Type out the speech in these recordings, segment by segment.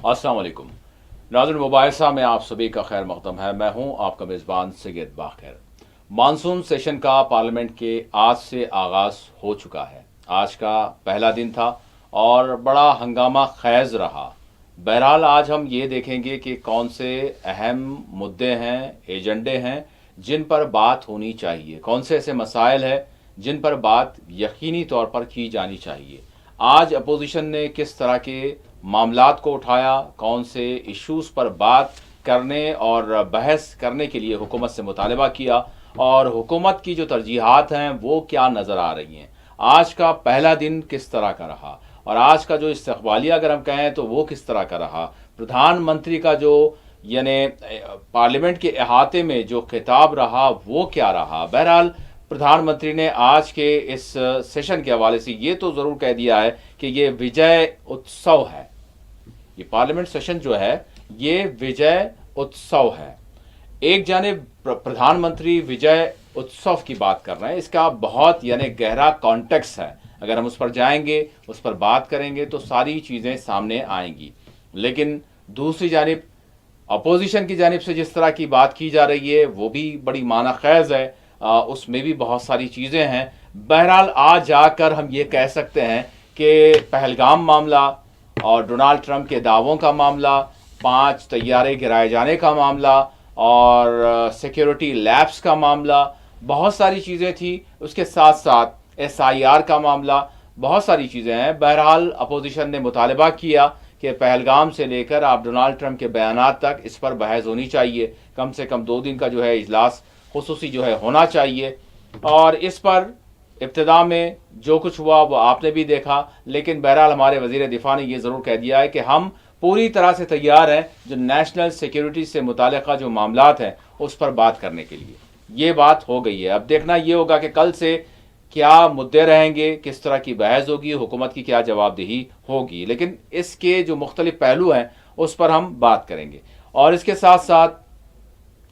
अस्सलाम वालेकुम नाज़रीन, मुबाहिसा में आप सभी का खैर मकदम है। मैं हूं आपका मेज़बान सैयद बाखिर। मानसून सेशन का पार्लियामेंट के आज से आगाज़ हो चुका है। आज का पहला दिन था और बड़ा हंगामा खैज़ रहा। बहरहाल आज हम ये देखेंगे कि कौन से अहम मुद्दे हैं, एजेंडे हैं जिन पर बात होनी चाहिए, कौन से ऐसे मसाइल हैं जिन पर बात यकीनी तौर पर की जानी चाहिए। आज अपोजिशन ने किस तरह के मामलात को उठाया, कौन से इश्यूज़ पर बात करने और बहस करने के लिए हुकूमत से मुतालबा किया और हुकूमत की जो तरजीहात हैं वो क्या नज़र आ रही हैं। आज का पहला दिन किस तरह का रहा और आज का जो इस्तकबालिया अगर हम कहें तो वो किस तरह का रहा। प्रधानमंत्री का जो यानी पार्लियामेंट के अहाते में जो खिताब रहा वो क्या रहा। बहरहाल प्रधानमंत्री ने आज के इस सेशन के हवाले से ये तो ज़रूर कह दिया है कि ये विजय उत्सव है। ये पार्लियामेंट सेशन जो है ये विजय उत्सव है। एक जानिब प्रधानमंत्री विजय उत्सव की बात कर रहे हैं, इसका बहुत यानी गहरा कॉन्टेक्स्ट है। अगर हम उस पर जाएंगे, उस पर बात करेंगे तो सारी चीज़ें सामने आएंगी। लेकिन दूसरी जानिब अपोजिशन की जानिब से जिस तरह की बात की जा रही है वो भी बड़ी माना खैज़ है। उसमें भी बहुत सारी चीज़ें हैं। बहरहाल आज जाकर हम ये कह सकते हैं कि पहलगाम मामला और डोनाल्ड ट्रंप के दावों का मामला, 5 तैयारे गिराए जाने का मामला और सिक्योरिटी लैब्स का मामला, बहुत सारी चीज़ें थी। उसके साथ साथ SIR का मामला, बहुत सारी चीज़ें हैं। बहरहाल अपोजिशन ने मुतालबा किया कि पहलगाम से लेकर आप डोनाल्ड ट्रंप के बयानात तक इस पर बहस होनी चाहिए। कम से कम 2 दिन का जो है इजलास खुसूसी जो है होना चाहिए। और इस पर इब्तिदा में जो कुछ हुआ वो आपने भी देखा। लेकिन बहरहाल हमारे वज़ीर दिफा ने यह ज़रूर कह दिया है कि हम पूरी तरह से तैयार हैं जो नेशनल सिक्योरिटी से मुताल्लिक़ जो मामलात हैं उस पर बात करने के लिए। ये बात हो गई है। अब देखना ये होगा कि कल से क्या मुद्दे रहेंगे, किस तरह की बहस होगी, हुकूमत की क्या जवाबदेही होगी। लेकिन इसके जो मुख्तलिफ पहलू हैं उस पर हम बात करेंगे। और इसके साथ साथ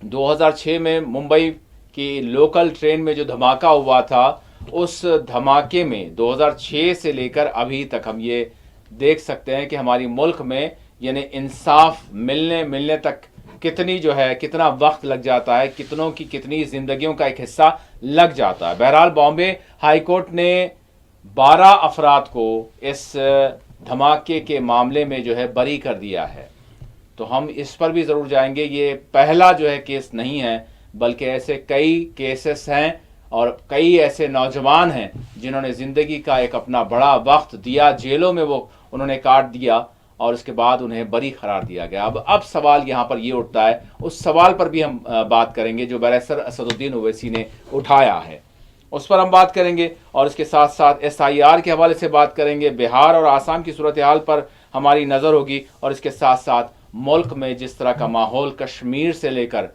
2006 में मुंबई की लोकल ट्रेन में जो धमाका हुआ था, उस धमाके में 2006 से लेकर अभी तक हम ये देख सकते हैं कि हमारी मुल्क में यानी इंसाफ मिलने तक कितनी जो है कितना वक्त लग जाता है, कितनों की कितनी ज़िंदगियों का एक हिस्सा लग जाता है। बहरहाल बॉम्बे हाई कोर्ट ने 12 अफराद को इस धमाके के मामले में जो है बरी कर दिया है। तो हम इस पर भी ज़रूर जाएंगे। ये पहला जो है केस नहीं है, बल्कि ऐसे कई केसेस हैं और कई ऐसे नौजवान हैं जिन्होंने ज़िंदगी का एक अपना बड़ा वक्त दिया, जेलों में वो उन्होंने काट दिया और उसके बाद उन्हें बरी करार दिया गया। अब सवाल यहाँ पर ये उठता है, उस सवाल पर भी हम बात करेंगे जो बैरिस्टर असदुद्दीन ओवैसी ने उठाया है, उस पर हम बात करेंगे। और इसके साथ साथ SIR के हवाले से बात करेंगे। बिहार और आसाम की सूरत हाल पर हमारी नज़र होगी और इसके साथ साथ मुल्क में जिस तरह का माहौल कश्मीर से लेकर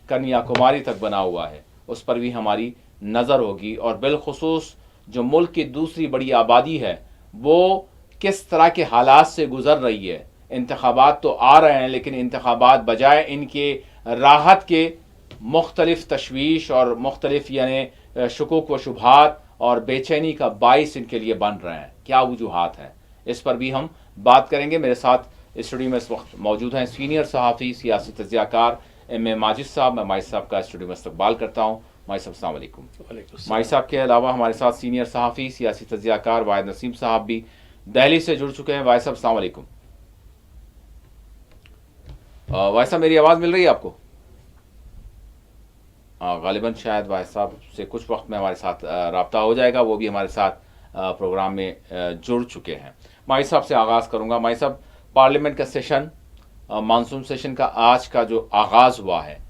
कन्याकुमारी तक बना हुआ है उस पर भी हमारी नज़र होगी। और बिलखुसूस जो मुल्क की दूसरी बड़ी आबादी है वो किस तरह के हालात से गुज़र रही है। इंतखाबात तो आ रहे हैं लेकिन इंतखाबात बजाय इनके राहत के मुख्तलिफ तशवीश और मुख्तलिफ यानी शुकूक व शुबहात और बेचैनी का बाइस इनके लिए बन रहे हैं। क्या वजूहात हैं, इस पर भी हम बात करेंगे। मेरे साथ स्टूडियो में इस वक्त मौजूद हैं सीनियर सहाफ़ी सियासी तज्ज़ियाकार M.A. माजिद साहब। मैं माजिद साहब का स्टूडियो में इस्तकबाल करता हूँ। माजिद साहब अस्सलाम वालेकुम। माजिद साहब के अलावा हमारे साथ सीनियर सहाफ़ी सियासी तज्ज़ियाकार वाहिद नसीम साहब भी दिल्ली से जुड़ चुके हैं। वाहिद साहब अस्सलाम वालेकुम। वाहिद साहब मेरी आवाज़ मिल रही है आपको? गालिबन शायद वाहिद साहब से कुछ वक्त में हमारे साथ रब्ता हो जाएगा, वो भी हमारे साथ प्रोग्राम में जुड़ चुके हैं। माजिद साहब से आगाज़ करूँगा। माजिद साहब, पार्लियामेंट का सेशन, मानसून सेशन का आज का जो आगाज़ हुआ है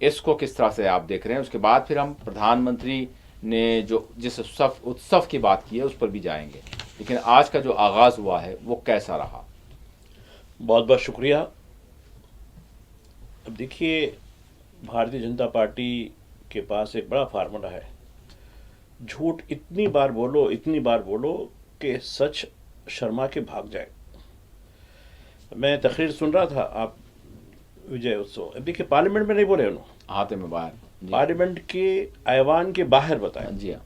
इसको किस तरह से आप देख रहे हैं? उसके बाद फिर हम प्रधानमंत्री ने जो जिस उत्सव की बात की है उस पर भी जाएंगे, लेकिन आज का जो आगाज़ हुआ है वो कैसा रहा? बहुत बहुत शुक्रिया। अब देखिए, भारतीय जनता पार्टी के पास एक बड़ा फार्मूला है, झूठ इतनी बार बोलो कि सच शर्मा के भाग जाए। मैं तकरीर सुन रहा था, आप विजय उत्सव, अब देखिए पार्लियामेंट में नहीं बोले उन्होंने, आते में बाहर पार्लियामेंट के ऐवान के बाहर बताया। जी हाँ,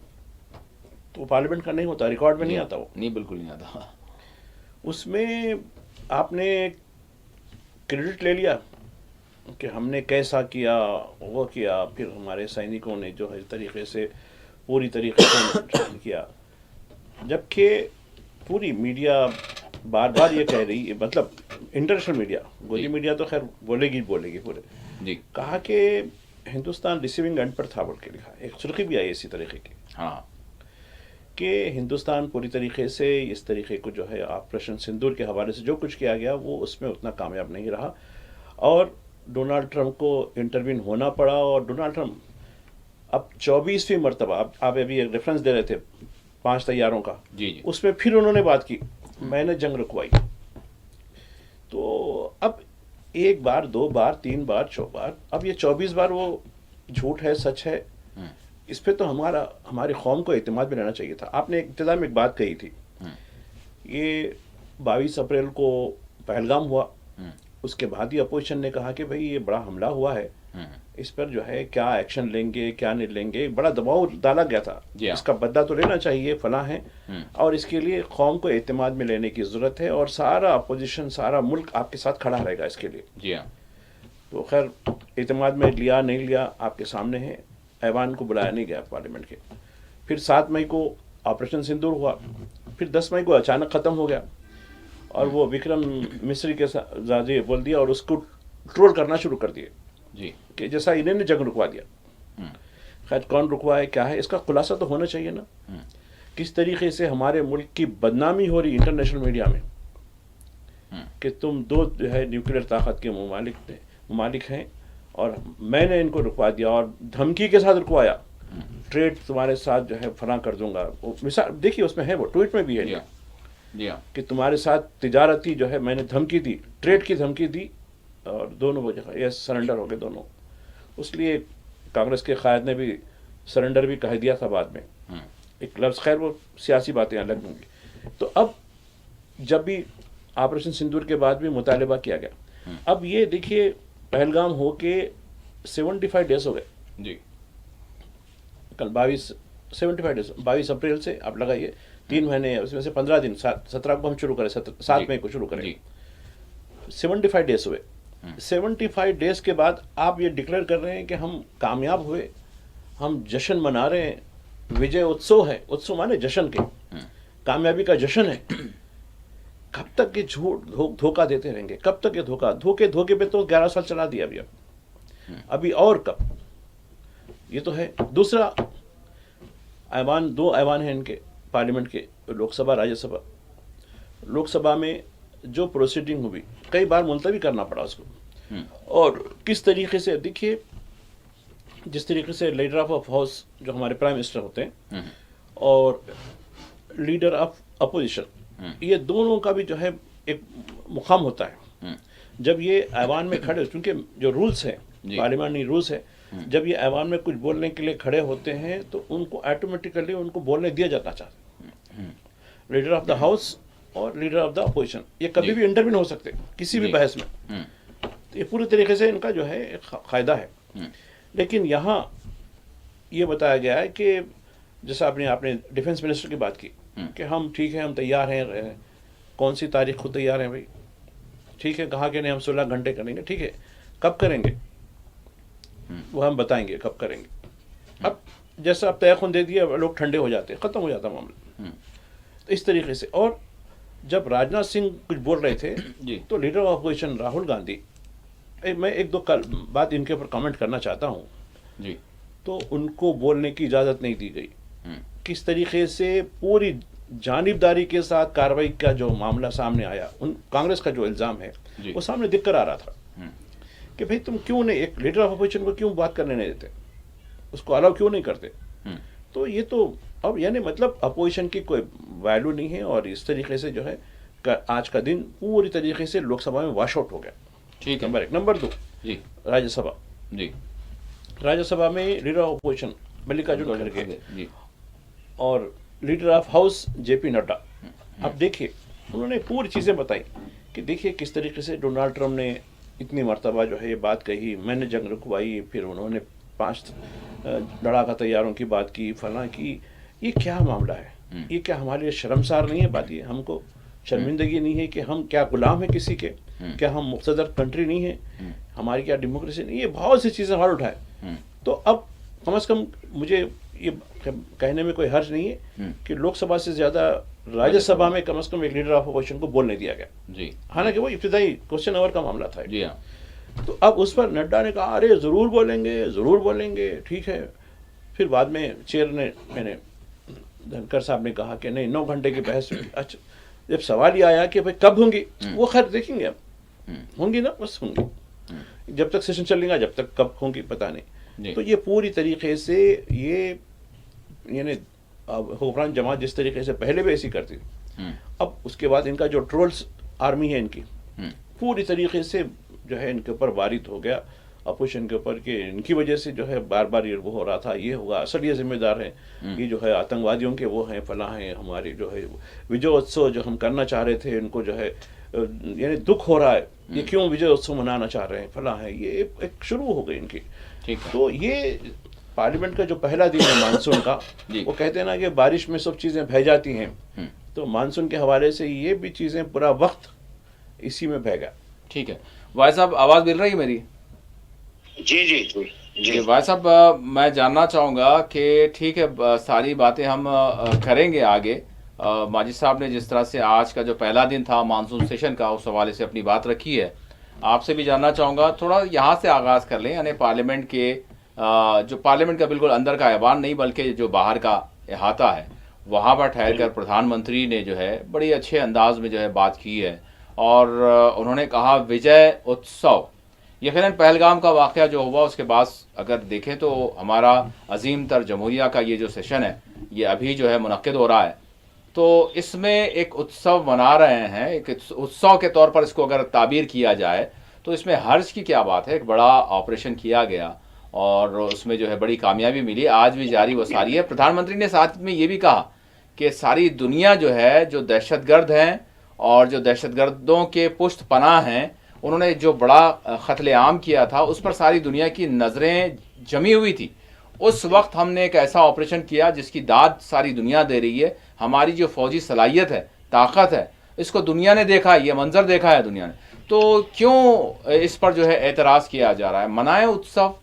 तो पार्लियामेंट का नहीं होता, रिकॉर्ड में नहीं आता वो। नहीं, बिल्कुल नहीं आता। उसमें आपने क्रेडिट ले लिया कि हमने कैसा किया, वो किया, फिर हमारे सैनिकों ने जो है इस तरीके से पूरी तरीके से किया, जबकि पूरी मीडिया बार बार ये कह रही है, मतलब इंटरनेशनल मीडिया, गोदी मीडिया तो खैर बोलेगी पूरे, जी, कहा कि हिंदुस्तान रिसीविंग एंड पर था बोल के लिखा, एक सुर्खी भी आई इसी तरीके की हाँ, कि हिंदुस्तान पूरी तरीके से इस तरीके को जो है ऑपरेशन सिंदूर के हवाले से जो कुछ किया गया वो उसमें उतना कामयाब नहीं रहा, और डोनाल्ड ट्रंप को इंटरवीन होना पड़ा, और डोनाल्ड ट्रंप अब 24वीं मरतबा, आप अभी एक रेफरेंस दे रहे थे 5 तैयारों का, जी, जी, उसमें फिर उन्होंने बात की, मैंने जंग रुकवाई। तो अब 1 बार 2 बार 3 बार 4 बार, अब ये 24 बार वो झूठ है सच है, इस पे तो हमारी कौम को एतमाद में रहना चाहिए था। आपने इब्तिदा में एक बात कही थी, ये 22 अप्रैल को पहलगाम हुआ, उसके बाद ही अपोजिशन ने कहा कि भाई ये बड़ा हमला हुआ है, इस पर जो है क्या एक्शन लेंगे क्या नहीं लेंगे, बड़ा दबाव डाला गया था, इसका बदला तो लेना चाहिए, फला है, और इसके लिए कौम को एतमाद में लेने की ज़रूरत है, और सारा अपोजिशन सारा मुल्क आपके साथ खड़ा रहेगा इसके लिए। जी हाँ, तो खैर एतमाद में लिया नहीं लिया आपके सामने है, ऐवान को बुलाया नहीं गया पार्लियामेंट के। फिर 7 मई को ऑपरेशन सिंदूर हुआ, फिर 10 मई को अचानक ख़त्म हो गया, और वो विक्रम मिस्री के जाजे बोल दिया और उसको ट्रोल करना शुरू कर दिए जी, कि जैसा इन्होंने जंग रुकवा दिया। खैर कौन रुकवाए क्या है, इसका खुलासा तो होना चाहिए ना, किस तरीके से हमारे मुल्क की बदनामी हो रही इंटरनेशनल मीडिया में कि तुम 2 जो है न्यूक्लियर ताकत के ममालिक हैं और मैंने इनको रुकवा दिया, और धमकी के साथ रुकवाया, ट्रेड तुम्हारे साथ जो है फना कर दूंगा। वो मिसाल देखिए उसमें है, वो ट्वीट में भी है जी हाँ, कि तुम्हारे साथ तिजारती जो है मैंने धमकी दी, ट्रेड की धमकी दी, और दोनों वजह ये सरेंडर हो गए दोनों। उसलिए कांग्रेस के कायद ने भी सरेंडर भी कह दिया था बाद में, एक लफ्ज़, खैर वो सियासी बातें अलग होंगी। तो अब जब भी ऑपरेशन सिंदूर के बाद भी मुतालबा किया गया, अब ये देखिए पहलगाम हो के 75 डेज हो गए जी, कल 75 डेज, 22 अप्रैल से आप लगाइए 3 महीने, उसमें से 15 दिन, 17 को हम शुरू करें, 7 मई को शुरू करें, 75 डेज हुए। 75 डेज के बाद आप ये डिक्लेयर कर रहे हैं कि हम कामयाब हुए, हम जश्न मना रहे हैं, विजय उत्सव है, उत्सव माने जश्न के, कामयाबी का जश्न है। कब तक ये झूठ धोखा देते रहेंगे, कब तक ये धोखे पे तो 11 साल चला दिया अभी और कब, ये तो है। दूसरा ऐवान, 2 ऐवान हैं इनके पार्लियामेंट के, लोकसभा राज्यसभा। लोकसभा में जो प्रोसीडिंग हुई कई बार मुलतवी करना पड़ा उसको, और किस तरीके से देखिए, जिस तरीके से लीडर ऑफ हाउस जो हमारे प्राइम मिनिस्टर होते हैं और लीडर ऑफ अपोजिशन, ये दोनों का भी जो है एक मुकाम होता है। जब ये ऐवान में खड़े, क्योंकि जो रूल्स हैं पार्लियामेंट्री रूल्स है, जब ये ऐवान में कुछ बोलने के लिए खड़े होते हैं तो उनको ऑटोमेटिकली उनको बोलने दिया जाना चाहिए। लीडर ऑफ द हाउस और लीडर ऑफ द अपोजिशन ये कभी भी इंटरवीन हो सकते किसी भी बहस में, तो ये पूरी तरीके से इनका जो है एक कायदा है। लेकिन यहाँ ये बताया गया है कि जैसा आपने डिफेंस मिनिस्टर की बात की कि हम ठीक है, हम तैयार हैं, कौन सी तारीख को तैयार हैं भाई, ठीक है, कहा कि नहीं हम 16 घंटे करेंगे, ठीक है, कब करेंगे वो हम बताएंगे कब करेंगे। अब जैसा आप तयखुन दे दिया, लोग ठंडे हो जाते हैं, ख़त्म हो जाता मामला। तो इस तरीके से, और जब राजनाथ सिंह कुछ बोल रहे थे तो leader of opposition Rahul Gandhi, मैं 1-2 बात इनके ऊपर कमेंट करना चाहता हूँ जी, तो उनको बोलने की इजाज़त नहीं दी गई। किस तरीके से पूरी जानिबदारी के साथ कार्रवाई का जो मामला सामने आया, उन कांग्रेस का जो इल्ज़ाम है वो सामने दिख कर आ रहा था कि भाई तुम क्यों नहीं, एक लीडर ऑफ अपोजिशन को क्यों बात करने नहीं देते, उसको अलाउ क्यों नहीं करते। तो ये तो अब यानी मतलब अपोजिशन की कोई वैल्यू नहीं है, और इस तरीके से जो है आज का दिन पूरी तरीके से लोकसभा में वॉश आउट हो गया। ठीक है, नंबर 1। नंबर 2 जी, राज्यसभा। जी, राज्यसभा में लीडर ऑफ अपोजिशन मल्लिकार्जुन खड़गे जी, और leader of house JP Nadda. अब देखिए उन्होंने पूरी चीज़ें बताई कि देखिए किस तरीके से डोनाल्ड ट्रंप ने इतनी मरतबा जो है ये बात कही, मैंने जंग रुकवाई, फिर उन्होंने 5 लड़ाका तैयारों की बात की, फलां की। ये क्या मामला है, ये क्या हमारे लिए शर्मसार नहीं है बात, ये हमको शर्मिंदगी नहीं है कि हम क्या गुलाम हैं किसी के। क्या हम मुक़्तदर कंट्री नहीं है, हमारी क्या डेमोक्रेसी नहीं, ये बहुत सी चीज़ें सवाल उठाए। तो अब कम से कम मुझे ये कहने में कोई हर्ज नहीं है कि लोकसभा से ज़्यादा राज्यसभा में कम से कम एक लीडर ऑफ अपोजिशन को बोलने दिया गया जी। हालांकि वो इब्तिदाई क्वेश्चन आवर का मामला था। जी हाँ। तो अब उस पर नड्डा ने कहा अरे ज़रूर बोलेंगे, ठीक है। फिर बाद में चेयर ने, मैंने धनखड़ साहब ने कहा कि नहीं 9 घंटे की बहस हुई। अच्छा, जब सवाल ये आया कि भाई कब होंगी, वो खैर देखेंगे, अब होंगी ना, बस होंगी, जब तक सेशन चलेगा, जब तक कब होंगी पता नहीं। तो ये पूरी तरीके से ये यानी हुक्मरान जमात जिस तरीके से पहले भी ऐसी करती थी, अब उसके बाद इनका जो ट्रोल्स आर्मी है इनकी पूरी तरीके से जो है इनके ऊपर वारिद हो गया, अपोजिशन के ऊपर, कि इनकी वजह से जो है बार बार ये वो हो रहा था, ये होगा, असल ये जिम्मेदार हैं, ये जो है आतंकवादियों के वो हैं, फला हैं, हमारी जो है विजयोत्सव जो हम करना चाह रहे थे, इनको जो है यानी दुख हो रहा है, ये क्यों विजयोत्सव मनाना चाह रहे हैं, फला है, ये एक शुरू हो गई इनकी। तो ये पार्लियामेंट का जो पहला दिन है मानसून का, वो कहते हैं ना कि बारिश में सब चीज़ें बह जाती हैं, तो मानसून के हवाले से ये भी चीज़ें पूरा वक्त इसी में बह गया। ठीक है भाई साहब, आवाज़ मिल रही है मेरी? जी जी जी जी भाई साहब, मैं जानना चाहूँगा कि ठीक है, सारी बातें हम करेंगे आगे। माजिद साहब ने जिस तरह से आज का जो पहला दिन था मानसून सेशन का, उस हवाले से अपनी बात रखी है, आपसे भी जानना चाहूँगा, थोड़ा यहाँ से आगाज़ कर लें, यानी पार्लियामेंट के जो पार्लियामेंट का बिल्कुल अंदर का ऐवान नहीं बल्कि जो बाहर का अहाता है, वहाँ पर ठहर कर प्रधानमंत्री ने जो है बड़ी अच्छे अंदाज में जो है बात की है, और उन्होंने कहा विजय उत्सव। यकीनन पहलगाम का वाक़या जो हुआ उसके बाद अगर देखें तो हमारा अजीम तर जमहूरिया का ये जो सेशन है ये अभी जो है मुनक्किद हो रहा है, तो इसमें एक उत्सव मना रहे हैं, एक उत्सव के तौर पर इसको अगर ताबीर किया जाए तो इसमें हर्ज की क्या बात है। एक बड़ा ऑपरेशन किया गया और उसमें जो है बड़ी कामयाबी मिली, आज भी जारी व सारी है। प्रधानमंत्री ने साथ में ये भी कहा कि सारी दुनिया जो है, जो दहशतगर्द हैं और जो दहशतगर्दों के पुष्ट पनाह हैं, उन्होंने जो बड़ा कत्लेआम किया था उस पर सारी दुनिया की नज़रें जमी हुई थी। उस वक्त हमने एक ऐसा ऑपरेशन किया जिसकी दाद सारी दुनिया दे रही है। हमारी जो फौजी सलाहियत है, ताकत है, इसको दुनिया ने देखा है, ये मंजर देखा है दुनिया ने। तो क्यों इस पर जो है एतराज़ किया जा रहा है? मनाएं उत्सव।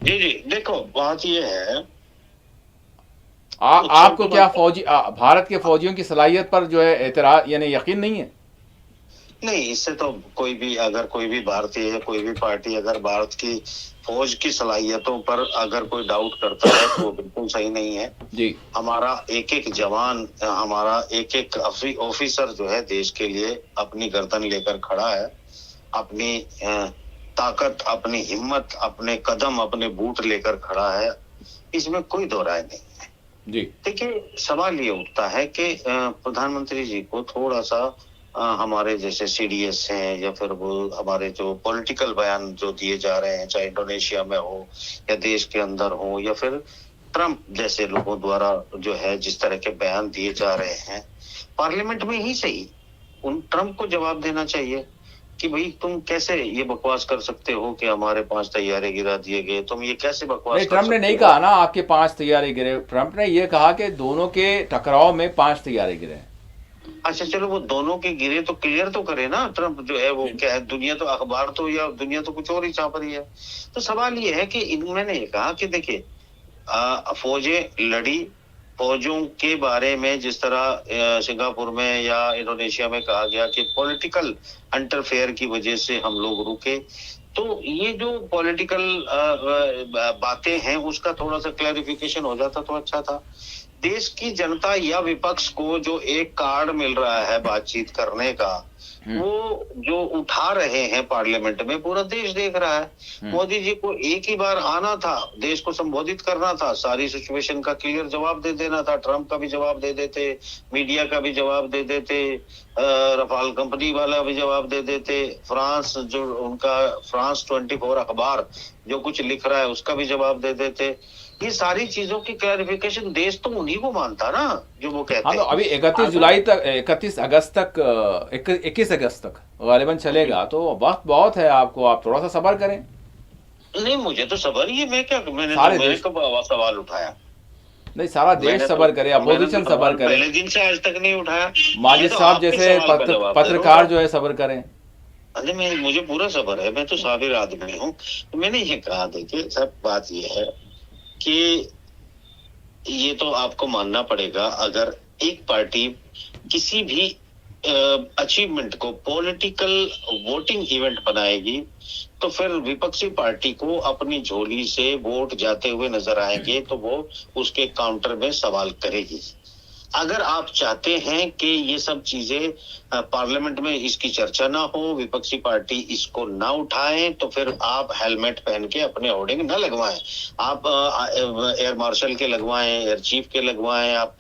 जी जी, देखो बात ये है, आपको क्या फौजी भारत के फौजियों की सलाहियत पर जो है एतराज़ यानी यकीन नहीं है? नहीं, इससे तो कोई भी, अगर कोई भी भारतीय है, कोई भी पार्टी अगर भारत की फौज की सलाहियतों पर अगर कोई डाउट करता है तो वो बिल्कुल सही नहीं है जी। हमारा एक एक जवान, हमारा एक एक ऑफिसर जो है देश के लिए अपनी गर्दन लेकर खड़ा है, अपनी ताकत, अपनी हिम्मत, अपने कदम, अपने बूट लेकर खड़ा है, इसमें कोई दो राय नहीं है जी। देखिए, सवाल ये उठता है कि प्रधानमंत्री जी को थोड़ा सा हमारे जैसे सीडीएस हैं या फिर वो हमारे जो पॉलिटिकल बयान जो दिए जा रहे हैं, चाहे इंडोनेशिया में हो या देश के अंदर हो या फिर ट्रंप जैसे लोगों द्वारा जो है जिस तरह के बयान दिए जा रहे हैं, पार्लियामेंट में ही सही उन ट्रंप को जवाब देना चाहिए कि भाई तुम कैसे ये बकवास कर सकते हो कि हमारे 5 तैयारे गिरा दिए गए, तुम ये कैसे बकवास? ट्रंप ने नहीं कहा ना आपके 5 तैयारे गिरे, ट्रंप ने ये कहा कि दोनों के टकराव में 5 तैयारे गिरे। अच्छा चलो, वो दोनों के गिरे तो क्लियर तो करे ना ट्रंप जो है, वो क्या है, दुनिया तो अखबार तो या दुनिया तो कुछ और ही छाप रही है। तो सवाल ये है कि इन्होंने ये कहा कि देखिए फौजें लड़ी, फौजों के बारे में जिस तरह सिंगापुर में या इंडोनेशिया में कहा गया कि पॉलिटिकल इंटरफेयर की वजह से हम लोग रुके, तो ये जो पॉलिटिकल बातें हैं उसका थोड़ा सा क्लैरिफिकेशन हो जाता तो अच्छा था। देश की जनता या विपक्ष को जो एक कार्ड मिल रहा है बातचीत करने का, वो जो उठा रहे हैं पार्लियामेंट में, पूरा देश देख रहा है। मोदी जी को एक ही बार आना था, देश को संबोधित करना था, सारी सिचुएशन का क्लियर जवाब दे देना था। ट्रंप का भी जवाब दे देते, मीडिया का भी जवाब दे देते, रफाल कंपनी वाला भी जवाब दे देते, फ्रांस जो उनका फ्रांस 24 अखबार जो कुछ लिख रहा है उसका भी जवाब दे देते। ये सारी चीजों की क्लैरिफिकेशन देश तो उन्हीं को मानता ना जो वो कहते हैं। तो अभी 31 जुलाई तक, 31 अगस्त तक, 21 अगस्त तक गालिबन चलेगा, तो वक्त बहुत है आपको, आप थोड़ा सा सब्र करें। नहीं, मुझे तो सब्र ही है, मैंने कब सवाल उठाया? नहीं, सारा देश मैंने सबर तो करे, मैंने अपोजिशन तो सबर सवाल करे। पहले दिन से आज तक नहीं उठाया। ये माजिद तो साहब आपके जैसे सवाल का जवाब दे रहा पत्रकार हूँ। जो है सबर करें। अरे मैं, मुझे पूरा सबर है, मैं तो साबिर आदमी हूँ। तो मैंने ये कहा, देखिए सब बात ये है कि ये तो आपको मानना पड़ेगा, अगर एक पार्टी किसी भी अचीवमेंट को पॉलिटिकल वोटिंग इवेंट बनाएगी, तो फिर विपक्षी पार्टी को अपनी झोली से वोट जाते हुए नजर आएंगे, तो वो उसके काउंटर में सवाल करेगी। अगर आप चाहते हैं कि ये सब चीजें पार्लियामेंट में इसकी चर्चा ना हो, विपक्षी पार्टी इसको ना उठाए, तो फिर आप हेलमेट पहन के अपने होर्डिंग ना लगवाएं। आप एयर मार्शल के लगवाएं, एयर चीफ के लगवाएं, आप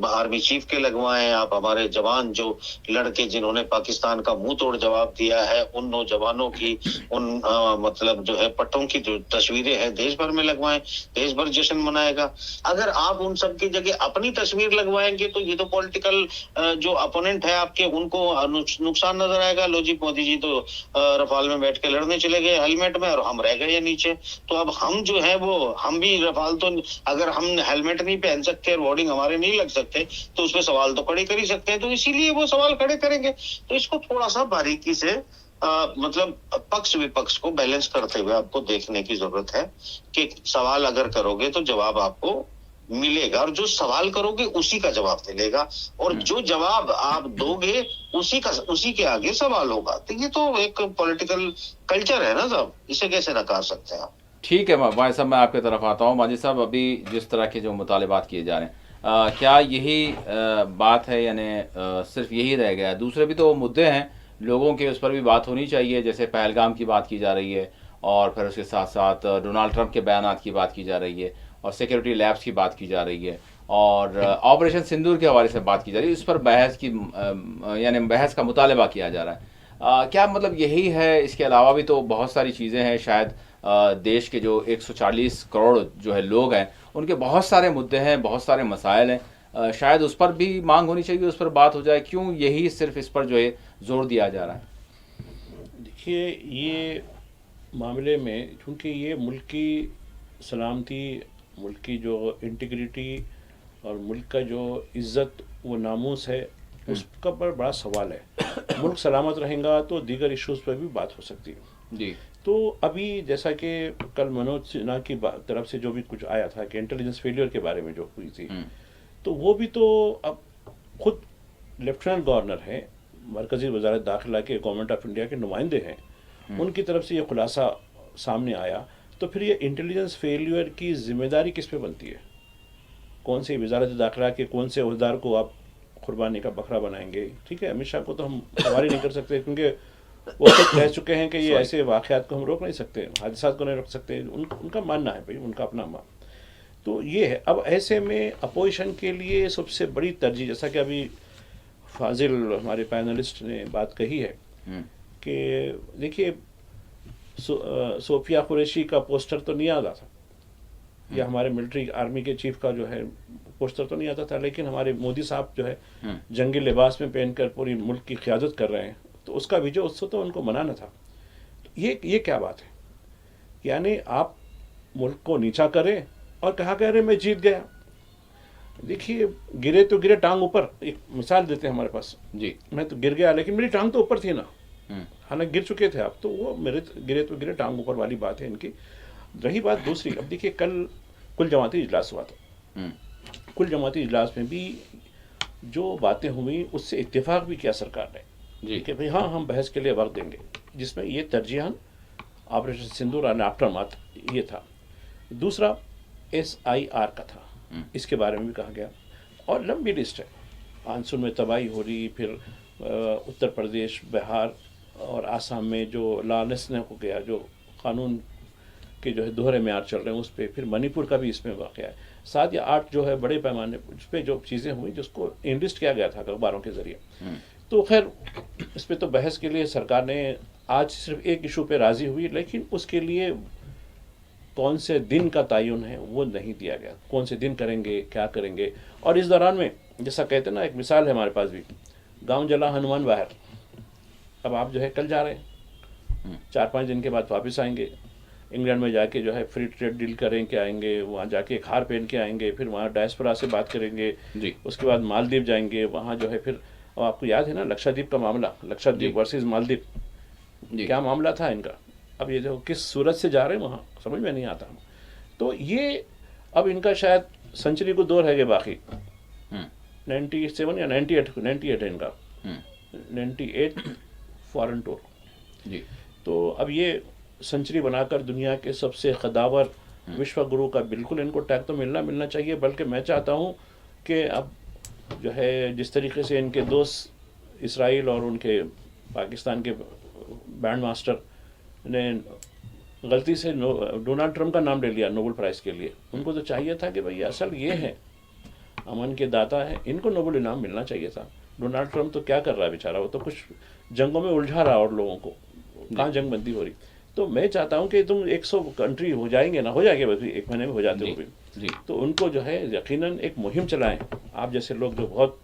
आर्मी चीफ के लगवाएं, आप हमारे जवान जो लड़के जिन्होंने पाकिस्तान का मुंह तोड़ जवाब दिया है, उन नौजवानों की, उन मतलब जो है पट्टों की जो तस्वीरें हैं देश भर में लगवाएं। देश भर जश्न मनाएगा। अगर आप उन सब की जगह अपनी तस्वीर लगवाएंगे, तो ये तो पॉलिटिकल जो अपोनेंट है आपके, उनको नुकसान नजर आएगा। लो जी, मोदी जी तो रफाल में बैठ के लड़ने चले गए हेलमेट में, और हम रह गए नीचे। तो अब हम जो है वो, हम भी रफाल, तो अगर हम हेलमेट नहीं पहन सकते और वोर्डिंग हमारे नहीं लग सकते, तो उसमें सवाल तो खड़े कर ही सकते हैं। तो इसीलिए वो सवाल खड़े करेंगे। तो इसको थोड़ा सा बारीकी से मतलब पक्ष विपक्ष को बैलेंस करते हुए आपको देखने की जरूरत है कि सवाल अगर करोगे तो जवाब आपको मिलेगा, और जो सवाल करोगे उसी का जवाब मिलेगा, और जो जवाब आप दोगे उसी के आगे सवाल होगा। तो ये तो एक पॉलिटिकल कल्चर है ना साहब, इसे कैसे नकार सकते हैं आप। ठीक है भाई साहब, मैं आपके तरफ आता हूँ। माजिद साहब, अभी जिस तरह के जो मुतालिबात किए जा रहे हैं, क्या यही बात है, यानी सिर्फ यही रह गया है? दूसरे भी तो मुद्दे हैं लोगों के, उस पर भी बात होनी चाहिए। जैसे पहलगाम की बात की जा रही है, और फिर उसके साथ साथ डोनाल्ड ट्रंप के बयानात की बात की जा रही है, और सिक्योरिटी लैब्स की बात की जा रही है, और ऑपरेशन सिंदूर के हवाले से बात की जा रही है। इस पर बहस की यानी बहस का मुतालबा किया जा रहा है। क्या मतलब यही है? इसके अलावा भी तो बहुत सारी चीज़ें हैं। शायद देश के जो 140 करोड़ जो है लोग हैं, उनके बहुत सारे मुद्दे हैं, बहुत सारे मसाइल हैं। शायद उस पर भी मांग होनी चाहिए, उस पर बात हो जाए। क्यों यही सिर्फ इस पर जो है जोर दिया जा रहा है? देखिए, ये मामले में क्योंकि ये मुल्क की सलामती, मुल्क की जो इंटीग्रिटी और मुल्क का जो इज़्ज़त व नामूस है, उसका पर बड़ा सवाल है। मुल्क सलामत रहेगा तो दीगर इश्यूज़ पर भी बात हो सकती है जी। तो अभी जैसा कि कल मनोज सिन्हा की तरफ से जो भी कुछ आया था कि इंटेलिजेंस फेलियर के बारे में जो हुई थी, तो वो भी तो अब खुद लेफ्टिनेंट गवर्नर हैं, मरकज़ी वजारत दाखिला के, गवर्नमेंट ऑफ इंडिया के नुमाइंदे हैं, उनकी तरफ से ये खुलासा सामने आया। तो फिर ये इंटेलिजेंस फेलियर की जिम्मेदारी किस पे बनती है? कौन से वजारत दाखिला के कौन से अहदेदार को आप कुर्बानी का बकरा बनाएंगे? ठीक है, अमित शाह को तो हम सवाल ही नहीं कर सकते, क्योंकि वो खुद कह चुके हैं कि ये ऐसे वाक़यात को हम रोक नहीं सकते, हादसा को नहीं रोक सकते। उनका मानना है भाई, उनका अपना मान। तो ये है। अब ऐसे में अपोजिशन के लिए सबसे बड़ी तरजीह, जैसा कि अभी फाजिल हमारे पैनलिस्ट ने बात कही है कि देखिए, सोफिया कुरैशी का पोस्टर तो नहीं आता था, या हमारे मिलिट्री आर्मी के चीफ का जो है पोस्टर तो नहीं आता था, लेकिन हमारे मोदी साहब जो है जंगी लिबास में पहनकर पूरी मुल्क की क़यादत कर रहे हैं, तो उसका विजय उत्सव तो उनको मनाना था। तो ये क्या बात है? यानी आप मुल्क को नीचा करें और कहा कह रहे मैं जीत गया। देखिए, गिरे तो गिरे टांग ऊपर। एक मिसाल देते हैं हमारे पास जी। मैं तो गिर गया, लेकिन मेरी टांग तो ऊपर थी ना, हालांकि गिर चुके थे आप, तो वो मेरे गिरे तो गिरे टांग ऊपर वाली बात है इनकी। रही बात दूसरी, अब देखिए कल कुल जमाती इजलास हुआ था। कुल जमाती इजलास में भी जो बातें हुई उससे इत्तेफाक भी किया सरकार ने जी कि भाई हाँ, हम बहस के लिए वक्त देंगे, जिसमें ये तरजीहान ऑपरेशन सिंदूर और आफ्टर माथ ये था। दूसरा SIR का था, इसके बारे में भी कहा गया, और लंबी लिस्ट है। मानसून में तबाही हो रही, फिर उत्तर प्रदेश, बिहार और आसाम में जो लॉलेसनेस हो गया, जो कानून के जो है दोहरे म्यार चल रहे हैं उस पर, फिर मणिपुर का भी इसमें वाक़या है। 7 या 8 जो है बड़े पैमाने उस पर जो चीज़ें हुई, जिसको इनलिस्ट किया गया था अखबारों के ज़रिए। तो खैर, इस पर तो बहस के लिए सरकार ने आज सिर्फ एक इशू पे राज़ी हुई, लेकिन उसके लिए कौन से दिन का तयन है वो नहीं दिया गया। कौन से दिन करेंगे, क्या करेंगे। और इस दौरान में जैसा कहते हैं ना, एक मिसाल है हमारे पास भी, गांव जला हनुमान बाहर। अब आप जो है कल जा रहे हैं, 4-5 दिन के बाद वापस आएंगे, इंग्लैंड में जाके जो है फ्री ट्रेड डील करें के आएंगे, वहाँ जाके एक हार पहन के आएंगे, फिर वहाँ डायस्पोरा से बात करेंगे, जी उसके बाद मालदीव जाएंगे, वहाँ जो है फिर और आपको याद है ना लक्षद्वीप का मामला, लक्षद्वीप वर्सेस मालदीव, जी क्या मामला था इनका। अब ये जो किस सूरत से जा रहे हैं वहाँ समझ में नहीं आता। तो ये अब इनका शायद सेंचुरी को 2 रह गए बाकी, 97 या 98 है इनका, 98 फॉरेन टूर। जी तो अब ये सेंचुरी बनाकर दुनिया के सबसे कदावर विश्व गुरु का बिल्कुल इनको टैग तो मिलना चाहिए। बल्कि मैं चाहता हूँ कि अब जो है जिस तरीके से इनके दोस्त इसराइल और उनके पाकिस्तान के बैंड मास्टर ने गलती से डोनाल्ड ट्रंप का नाम ले लिया नोबेल प्राइज़ के लिए, उनको तो चाहिए था कि भाई असल ये है, अमन के दाता है, इनको नोबेल इनाम मिलना चाहिए था। डोनाल्ड ट्रंप तो क्या कर रहा है बेचारा, वो तो कुछ जंगों में उलझा रहा है और लोगों को, कहाँ जंग बंदी हो रही। तो मैं चाहता हूँ कि तुम 100 कंट्री हो जाएंगे ना, हो जाएंगे बस 1 महीने में हो जाते हो भी, जी तो उनको जो है यकीनन एक मुहिम चलाएं। आप जैसे लोग जो बहुत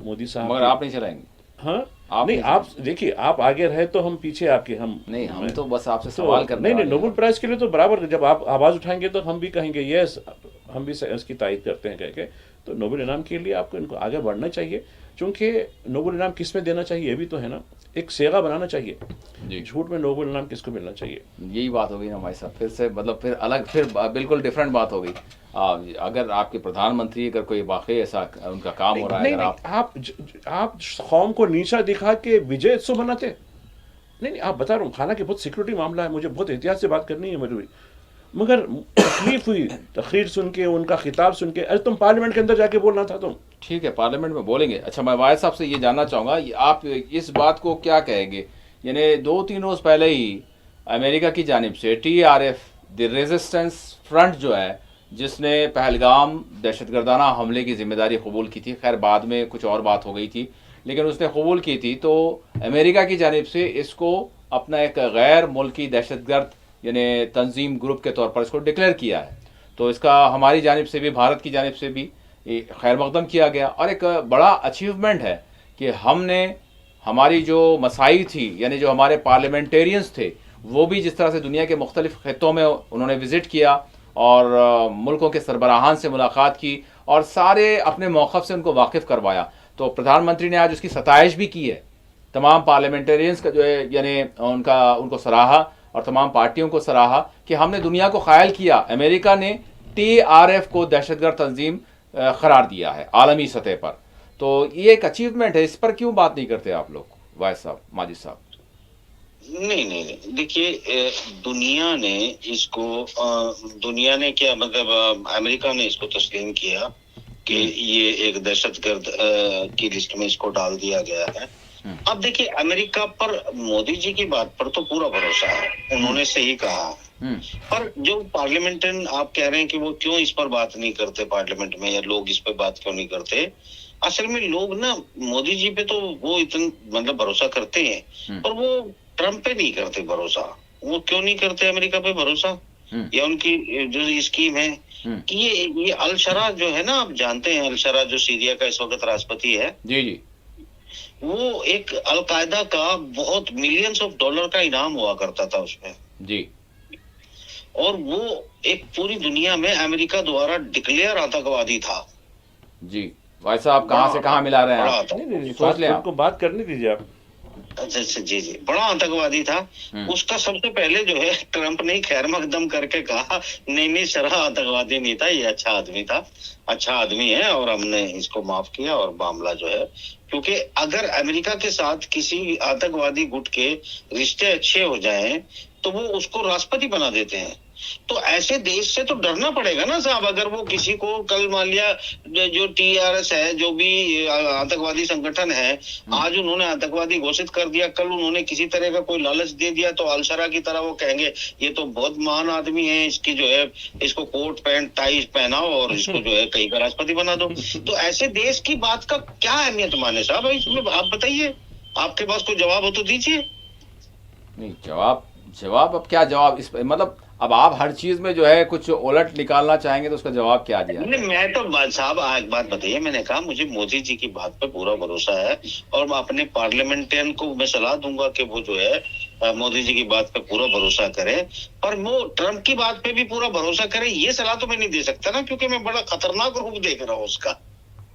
मोदी साहब मगर आप नहीं चलाएंगे। हाँ आप नहीं, नहीं आप देखिए आप आगे रहे तो हम पीछे आपके, हम नहीं, हम तो बस आपसे तो सवाल करने नहीं वाले हैं। नोबेल प्राइज के लिए तो बराबर, जब आप आवाज़ उठाएंगे तो हम भी कहेंगे यस, हम भी इसकी तारीफ करते हैं कह के। तो नोबेल इनाम के लिए आपको इनको आगे बढ़ना चाहिए, क्योंकि नोबेल इनाम किस में देना चाहिए ये भी तो है ना, एक सेगा बनाना चाहिए। जी झूठ में नोबेल इनाम किसको मिलना चाहिए? यही बात हो गई ना भाई साहब, फिर से मतलब फिर अलग, फिर बिल्कुल डिफरेंट बात हो गई। अगर आपके प्रधानमंत्री अगर कोई वाकई ऐसा उनका काम हो रहा है, नहीं, अगर नहीं, आप कौम को नीचा दिखा के विजय उत्सव मनाते, नहीं आप बता रहा हूँ, हालांकि बहुत सिक्योरिटी मामला है, मुझे बहुत एहतियात से बात करनी है मेरी, मगर तकलीफ हुई तकरीर सुन के, उनका खिताब सुन के। अरे तुम पार्लियामेंट के अंदर जाके बोलना था तुम। ठीक है पार्लियामेंट में बोलेंगे। अच्छा मैं वाहिद साहब से ये जानना चाहूँगा, आप इस बात को क्या कहेंगे, यानी 2-3 रोज़ पहले ही अमेरिका की जानिब से TRF द रेजिस्टेंस फ्रंट जो है, जिसने पहलगाम दहशतगर्दाना हमले की जिम्मेदारी कबूल की थी, खैर बाद में कुछ और बात हो गई थी, लेकिन उसने कबूल की थी, तो अमेरिका की जानिब से इसको अपना एक गैर मुल्की दहशतगर्द यानी तंजीम ग्रुप के तौर पर इसको डिक्लेयर किया है। तो इसका हमारी जानिब से भी, भारत की जानिब से भी खैर मकदम किया गया। और एक बड़ा अचीवमेंट है कि हमने हमारी जो मसाई थी, यानी जो हमारे पार्लियामेंटेरियंस थे, वो भी जिस तरह से दुनिया के मुख्तलिफ खित्तों में उन्होंने विज़िट किया और मुल्कों के सरबराहान से मुलाकात की और सारे अपने मौक़िफ़ से उनको वाकिफ़ करवाया। तो प्रधानमंत्री ने आज उसकी सताइश भी की है, तमाम पार्लियामेंटेरियंस का जो है, यानी उनको सराहा और तमाम पार्टियों को सराहा कि हमने दुनिया को ख़ायल किया। अमेरिका ने TRF को दहशतगर्द तंजीम करार दिया है आलमी सतह पर, तो ये एक अचीवमेंट है। इस पर क्यों बात नहीं करते आप लोग वाहिद साहब, माजिद साहब? नहीं, देखिए दुनिया ने इसको दुनिया ने क्या मतलब अमेरिका ने इसको तस्लीम किया कि ये एक दहशतगर्द की लिस्ट में इसको डाल दिया गया है। अब देखिए अमेरिका पर मोदी जी की बात पर तो पूरा भरोसा है, उन्होंने सही कहा है, पर जो पार्लियामेंटेरियन आप कह रहे हैं कि वो क्यों इस पर बात नहीं करते पार्लियामेंट में, या लोग इस पर बात क्यों नहीं करते, असल में लोग ना मोदी जी पे तो वो इतना मतलब भरोसा करते हैं, पर वो ट्रम्प पे नहीं करते भरोसा। वो क्यों नहीं करते अमेरिका पे भरोसा, या उनकी जो स्कीम है कि ये अल शरा जो है ना, आप जानते हैं अल शरा जो सीरिया का इस वक्त राष्ट्रपति है, जी जी, वो एक अलकायदा का बहुत मिलियंस ऑफ डॉलर का इनाम हुआ करता था उसमें जी, और वो एक पूरी दुनिया में अमेरिका द्वारा डिक्लेयर आतंकवादी था। जी भाई साहब, कहाँ से कहाँ मिला रहे हैं आप? नहीं, सोच लें आप। उनको बात करने दीजिए आप। अच्छा जी, बड़ा आतंकवादी था। उसका सबसे पहले जो है ट्रंप ने खैर मकदम करके कहा नहीं शरा आतंकवादी नहीं था, ये अच्छा आदमी था, अच्छा आदमी है और हमने इसको माफ किया और मामला जो है, क्योंकि अगर अमेरिका के साथ किसी आतंकवादी गुट के रिश्ते अच्छे हो जाएं तो वो उसको राष्ट्रपति बना देते हैं। तो ऐसे देश से तो डरना पड़ेगा ना साहब, अगर वो किसी को कल मान लिया जो TRS है, जो भी आतंकवादी संगठन है, आज उन्होंने आतंकवादी घोषित कर दिया, कल उन्होंने किसी तरह का कोई लालच दे दिया, तो अलशरा की तरह वो कहेंगे ये तो बहुत महान आदमी है, इसकी जो है इसको कोट पैंट टाई पहनाओ और इसको जो है कहीं का राष्ट्रपति बना दो। तो ऐसे देश की बात का क्या अहमियत माने साहब, इसमें आप बताइए, आपके पास कोई जवाब हो तो दीजिए। नहीं, जवाब अब क्या जवाब इस मतलब अब आप हर चीज में जो है कुछ उलट निकालना चाहेंगे तो उसका जवाब क्या दिया है? नहीं, मैं तो साहब एक बात बताइए, मैंने कहा मुझे मोदी जी की बात पे पूरा भरोसा है और मैं अपने पार्लियामेंटेरियन को मैं सलाह दूंगा कि वो जो है मोदी जी की बात पे पूरा भरोसा करे, और वो ट्रम्प की बात पे भी पूरा भरोसा करे, ये सलाह तो मैं नहीं दे सकता ना, क्योंकि मैं बड़ा खतरनाक रूप देख रहा हूँ उसका।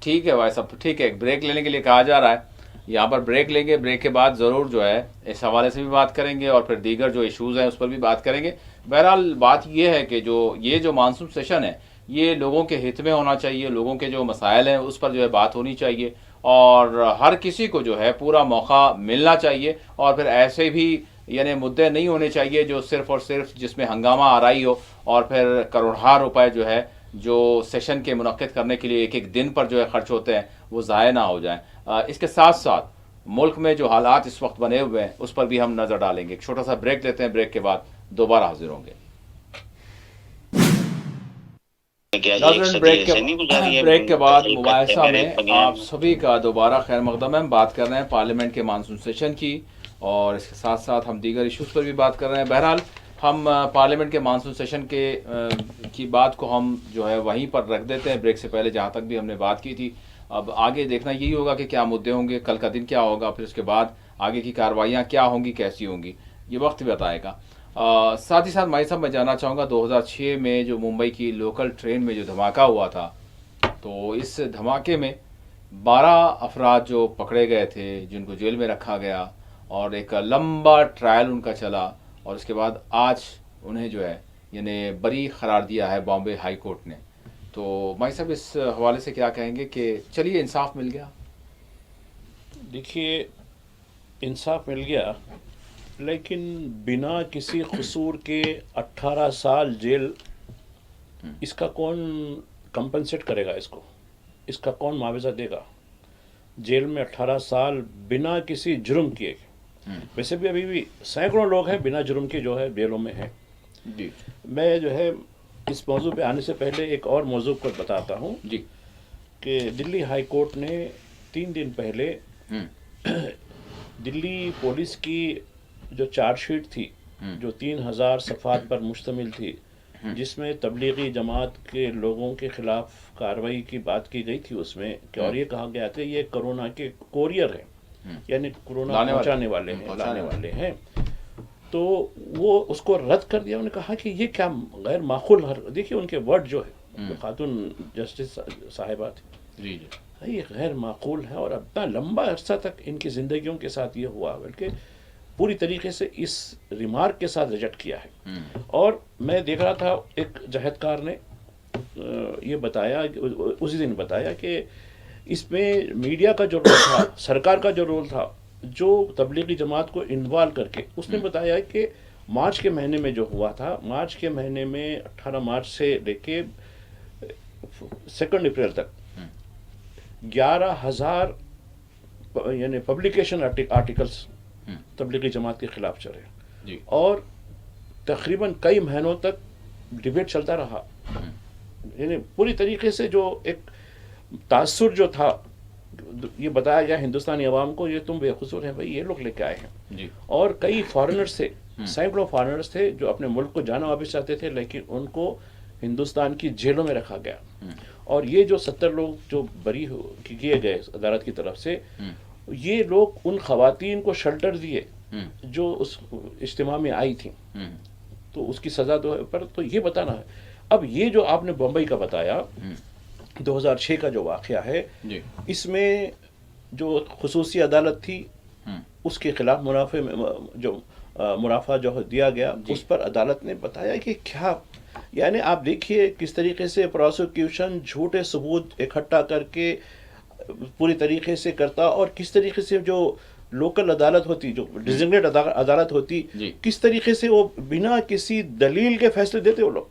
ठीक है भाई साहब, ठीक है, ब्रेक लेने के लिए कहा जा रहा है, यहाँ पर ब्रेक लेंगे, ब्रेक के बाद ज़रूर जो है इस हवाले से भी बात करेंगे और फिर दीगर जो इश्यूज़ हैं उस पर भी बात करेंगे। बहरहाल बात ये है कि ये जो मानसून सेशन है ये लोगों के हित में होना चाहिए, लोगों के जो मसाइल हैं उस पर जो है बात होनी चाहिए और हर किसी को जो है पूरा मौका मिलना चाहिए, और फिर ऐसे भी यानी मुद्दे नहीं होने चाहिए जो सिर्फ और सिर्फ जिसमें हंगामा आराई हो और फिर करोड़ों रुपए जो है जो सेशन के मुनक्किद करने के लिए एक एक दिन पर जो है खर्च होते हैं वो ज़ाया ना हो जाएं। इसके साथ साथ मुल्क में जो हालात इस वक्त बने हुए हैं उस पर भी हम नज़र डालेंगे। एक छोटा सा ब्रेक लेते हैं, ब्रेक के बाद दोबारा हाजिर होंगे। नाज़रीन, ब्रेक के बाद मुबाहिसा में आप सभी का दोबारा खैर मकदम है। हम बात कर रहे हैं पार्लियामेंट के मानसून सेशन की और इसके साथ साथ हम दीगर इशूज़ पर भी बात कर रहे हैं। बहरहाल हम पार्लियामेंट के मानसून सेशन की बात को हम जो है वहीं पर रख देते हैं, ब्रेक से पहले जहाँ तक भी हमने बात की थी। अब आगे देखना यही होगा कि क्या मुद्दे होंगे, कल का दिन क्या होगा, फिर उसके बाद आगे की कार्रवाइयाँ क्या होंगी, कैसी होंगी, ये वक्त भी बताएगा। साथ ही साथ भाई साहब मैं जानना चाहूँगा 2006 में जो मुंबई की लोकल ट्रेन में जो धमाका हुआ था, तो इस धमाके में 12 अफराद जो पकड़े गए थे, जिनको जेल में रखा गया और एक लंबा ट्रायल उनका चला और उसके बाद आज उन्हें जो है यानी बरी करार दिया है बॉम्बे हाई कोर्ट ने। तो भाई साहब इस हवाले से क्या कहेंगे कि चलिए इंसाफ मिल गया? देखिए, इंसाफ मिल गया, लेकिन बिना किसी कसूर के 18 साल जेल, इसका कौन कंपनसेट करेगा? इसका कौन मुआवजा देगा? जेल में 18 साल बिना किसी जुर्म किए। वैसे भी अभी भी सैकड़ों लोग हैं बिना जुर्म के जो है जेलों में हैं। जी, मैं जो है इस मौजू पे आने से पहले एक और मौजू को बताता हूँ जी, कि दिल्ली हाई कोर्ट ने 3 दिन पहले दिल्ली पुलिस की जो चार्जशीट थी, जो 3000 सफ़ात पर मुश्तमिल थी, जिसमें तबलीगी जमात के लोगों के खिलाफ कार्रवाई की बात की गई थी उसमें कि और ये कहा गया था ये कोरोना के कोरियर हैं, यानी कोरोना पहुंचाने वाले हैं, लाने वाले हैं, तो वो उसको रद्द कर दिया। उन्होंने कहा कि ये क्या गैर माकूल। देखिए उनके वर्ड जो है, खातून जस्टिस साहिबा थी, जी, जी, ये गैर माकूल है और इतना लंबा अरसा तक इनकी ज़िंदगियों के साथ ये हुआ, बल्कि पूरी तरीके से इस रिमार्क के साथ रिजेक्ट किया है। और मैं देख रहा था एक जहदकार ने ये बताया, उसी दिन बताया कि इसमें मीडिया का जो रोल था, सरकार का जो रोल था, जो तबलीगी जमात को इन्वॉल्व करके, उसने बताया कि मार्च के महीने में जो हुआ था, मार्च के महीने में 18 मार्च से लेके 2 अप्रैल तक 11,000 यानी पब्लिकेशन आर्टिकल्स तबलीगी जमात के खिलाफ चले और तकरीबन कई महीनों तक डिबेट चलता रहा। यानी पूरी तरीके से जो एक तासुर जो था, ये बताया गया हिंदुस्तानी अवाम को, ये तुम बेकसूर हैं भाई, ये लोग लेके आए हैं जी। और कई फॉरेनर्स थे, सैकड़ों फॉरेनर्स थे जो अपने मुल्क को जाना वापस चाहते थे, लेकिन उनको हिंदुस्तान की जेलों में रखा गया। और ये जो 70 लोग जो बरी किए गए अदालत की तरफ से, ये लोग उन खवातीन को शेल्टर दिए जो उस इज्तिमा में आई थी, तो उसकी सजा दो है। पर तो ये बताना है, अब ये जो आपने बम्बई का बताया 2006 का जो वाक़या है, इसमें जो खुसूसी अदालत थी उसके खिलाफ मुनाफा जो दिया गया, उस पर अदालत ने बताया कि क्या, यानी आप देखिए किस तरीके से प्रोसिक्यूशन झूठे सबूत इकट्ठा करके पूरी तरीके से करता, और किस तरीके से जो लोकल अदालत होती, जो डिजिग्नेट अदालत होती, किस तरीके से वो बिना किसी दलील के फैसले देते वो लोग।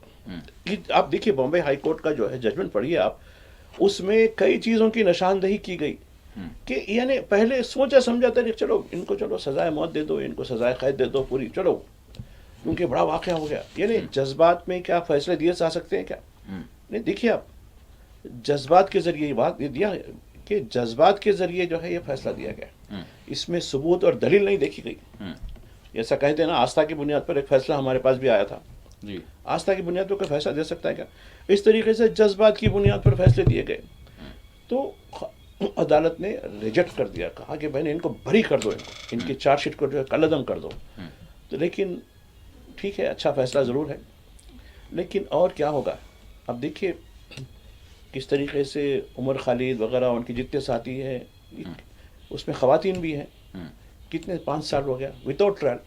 आप देखिए बॉम्बे हाई कोर्ट का जो है जजमेंट पढ़िए आप, उसमें कई चीज़ों की निशानदही की गई कि यानी पहले सोचा समझा था कि चलो इनको चलो सजाए मौत दे दो, इनको सजाए कैद दे दो पूरी, चलो क्योंकि बड़ा वाक़या हो गया। यानी जज्बात में क्या फैसले दिए जा सकते हैं क्या? नहीं, देखिए आप जज्बात के ज़रिए बात ये दिया कि जज्बात के ज़रिए जो है ये फैसला दिया गया, इसमें सबूत और दलील नहीं देखी गई। ऐसा कहते हैं ना, आस्था की बुनियाद पर एक फैसला हमारे पास भी आया था, जी। आस्था की बुनियाद पर कोई फैसला दे सकता है क्या? इस तरीके से जज्बात की बुनियाद पर फैसले दिए गए, तो अदालत ने रिजेक्ट कर दिया, कहा कि भाई इनको बरी कर दो, इनकी चार्जशीट को जो है कलअदम कर दो। तो लेकिन ठीक है, अच्छा फैसला ज़रूर है, लेकिन और क्या होगा? अब देखिए किस तरीके से उमर खालिद वगैरह उनके जितने साथी हैं, उसमें ख़वातीन भी हैं, कितने 5 साल हो गया विदाउट ट्रायल,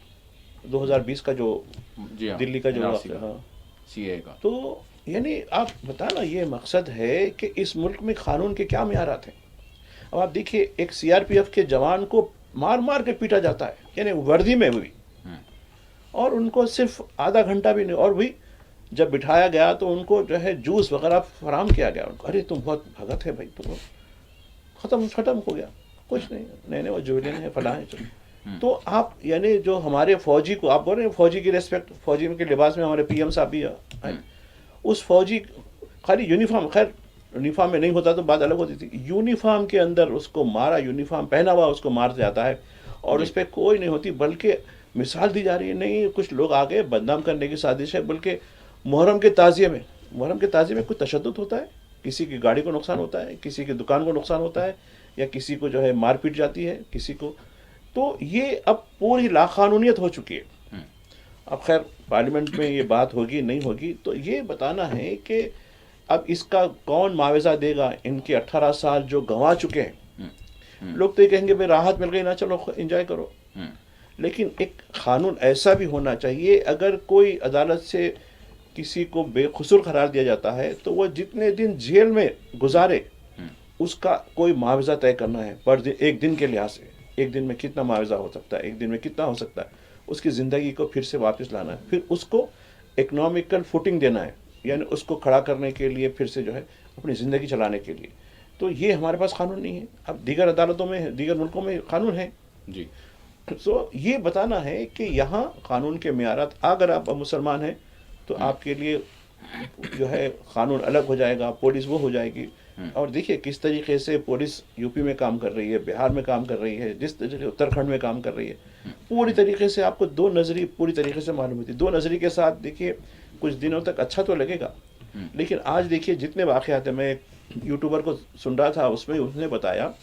2020 का जो जी हाँ, दिल्ली का जो NRC का, हाँ, सीए का। तो यानी आप बताना, ये मकसद है कि इस मुल्क में कानून के क्या मियारात हैं। अब आप देखिए एक सीआरपीएफ के जवान को मार मार के पीटा जाता है, यानी वर्दी में भी, और उनको सिर्फ आधा घंटा भी नहीं, और भी जब बिठाया गया तो उनको जो है जूस वगैरह फराम किया गया उनको, अरे तुम बहुत भगत है भाई, तुम खत्म हो गया, कुछ नहीं वो जुबिलियन है, फलां है। तो आप यानी जो हमारे फौजी को आप बोल रहे हैं, फौजी की रेस्पेक्ट, फौजी के लिबास में हमारे पीएम साहब भी आए, उस फौजी खाली यूनिफॉर्म, खैर यूनिफॉर्म में नहीं होता तो बात अलग होती थी, यूनिफॉर्म के अंदर उसको मारा, यूनिफॉर्म पहना हुआ उसको मार जाता है, और उस पर कोई नहीं होती, बल्कि मिसाल दी जा रही है, नहीं कुछ लोग आ गए बदनाम करने की साजिश है, बल्कि मुहर्रम के ताज़िए में कुछ तशद्दुद होता है, किसी की गाड़ी को नुकसान होता है, किसी की दुकान को नुकसान होता है, या किसी को जो है मार पीट जाती है किसी को, तो ये अब पूरी लाकानूनियत हो चुकी है। अब खैर पार्लियामेंट में ये बात होगी नहीं होगी, तो ये बताना है कि अब इसका कौन मुआवजा देगा, इनके 18 साल जो गंवा चुके हैं। लोग तो ये कहेंगे भाई राहत मिल गई ना, चलो एंजॉय करो, लेकिन एक कानून ऐसा भी होना चाहिए, अगर कोई अदालत से किसी को बेकसूर करार दिया जाता है तो वह जितने दिन जेल में गुजारे उसका कोई मुआवजा तय करना है, पर दिन, एक दिन के लिहाज से एक दिन में कितना मुआवजा हो सकता है, एक दिन में कितना हो सकता है, उसकी ज़िंदगी को फिर से वापस लाना है, फिर उसको इकोनॉमिकल फुटिंग देना है, यानी उसको खड़ा करने के लिए, फिर से जो है अपनी ज़िंदगी चलाने के लिए। तो ये हमारे पास कानून नहीं है। अब दीगर अदालतों में, दीगर मुल्कों में कानून है जी। तो ये बताना है कि यहाँ कानून के मियारात, अगर आप मुसलमान हैं तो आपके लिए जो है कानून अलग हो जाएगा, पुलिस वो हो जाएगी। और देखिए किस तरीके से पुलिस यूपी में काम कर रही है, बिहार में काम कर रही है, जिस तरीके उत्तराखंड में काम कर रही है, पूरी तरीके से आपको दो नज़री पूरी तरीके से मालूम होती है। दो नज़री के साथ देखिए कुछ दिनों तक अच्छा तो लगेगा, लेकिन आज देखिए जितने वाक़यात हैं, मैं एक यूट्यूबर को सुन रहा था, उसमें उसने बताया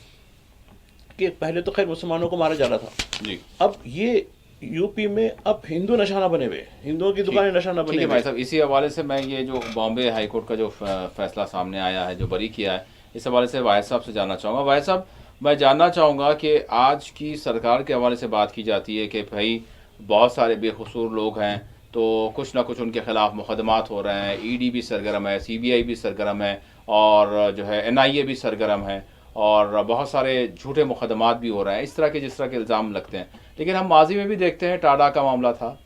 कि पहले तो खैर मुसलमानों को मारा जा रहा था जी, अब ये यूपी में अब हिंदू निशाना बने हुए, हिंदुओं की दुकानें निशाना ठीक बने है भाई हुए। साहब, इसी हवाले से मैं ये जो बॉम्बे हाई कोर्ट का जो फैसला सामने आया है, जो बरी किया है, इस हवाले से वाहिद साहब से जानना चाहूँगा। वाहिद साहब, मैं जानना चाहूँगा कि आज की सरकार के हवाले से बात की जाती है कि भाई बहुत सारे बेकसूर लोग हैं, तो कुछ ना कुछ उनके खिलाफ मुकदमात हो रहे हैं, ईडी भी सरगर्म है, सीबीआई भी सरगर्म है, और जो है एनआईए भी सरगर्म है, और बहुत सारे झूठे मुकदमात भी हो रहे हैं, इस तरह के जिस तरह के इल्ज़ाम लगते हैं। लेकिन हम माजी में भी देखते हैं, टाडा का मामला था,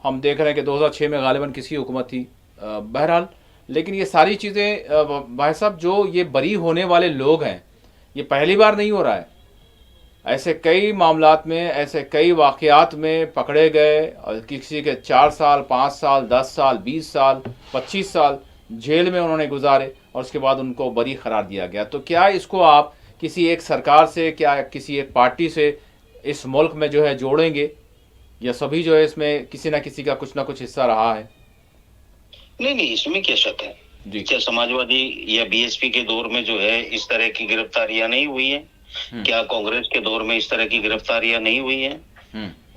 हम देख रहे हैं कि 2006 में गालिबन किसकी हुकूमत थी, बहरहाल। लेकिन ये सारी चीज़ें भाई साहब, जो ये बरी होने वाले लोग हैं, ये पहली बार नहीं हो रहा है, ऐसे कई मामलात में, ऐसे कई वाक़यात में पकड़े गए, और किसी के 4 साल 5 साल 10 साल 20 साल 25 साल जेल में उन्होंने गुजारे, और उसके बाद उनको बरी करार दिया गया। तो क्या इसको आप किसी एक सरकार से, क्या किसी एक पार्टी से इस मुल्क में जो है जोड़ेंगे, या सभी जो है इसमें किसी ना किसी का कुछ ना कुछ हिस्सा रहा है? नहीं, इसमें क्या शक है जी। क्या समाजवादी या बीएसपी के दौर में जो है इस तरह की गिरफ्तारियां नहीं हुई है? क्या कांग्रेस के दौर में इस तरह की गिरफ्तारियां नहीं हुई है?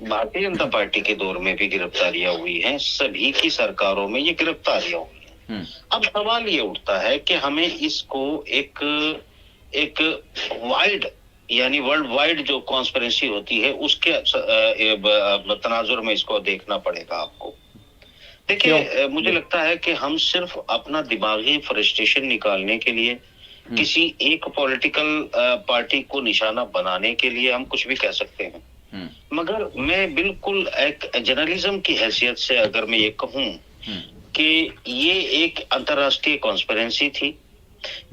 भारतीय जनता पार्टी के दौर में भी गिरफ्तारियां हुई हैं, सभी की सरकारों में ये गिरफ्तारियां हुई हैं। अब सवाल ये उठता है कि हमें इसको एक वाइड, यानी वर्ल्ड वाइड जो कॉन्स्पिरेसी होती है उसके तनाजुर में इसको देखना पड़ेगा आपको। देखिए, मुझे लगता है कि हम सिर्फ अपना दिमागी फ्रस्ट्रेशन निकालने के लिए, किसी एक पॉलिटिकल पार्टी को निशाना बनाने के लिए हम कुछ भी कह सकते हैं, मगर मैं बिल्कुल एक जर्नलिज्म की हैसियत से अगर मैं ये कहूं कि ये एक अंतर्राष्ट्रीय कॉन्स्पिरेसी थी,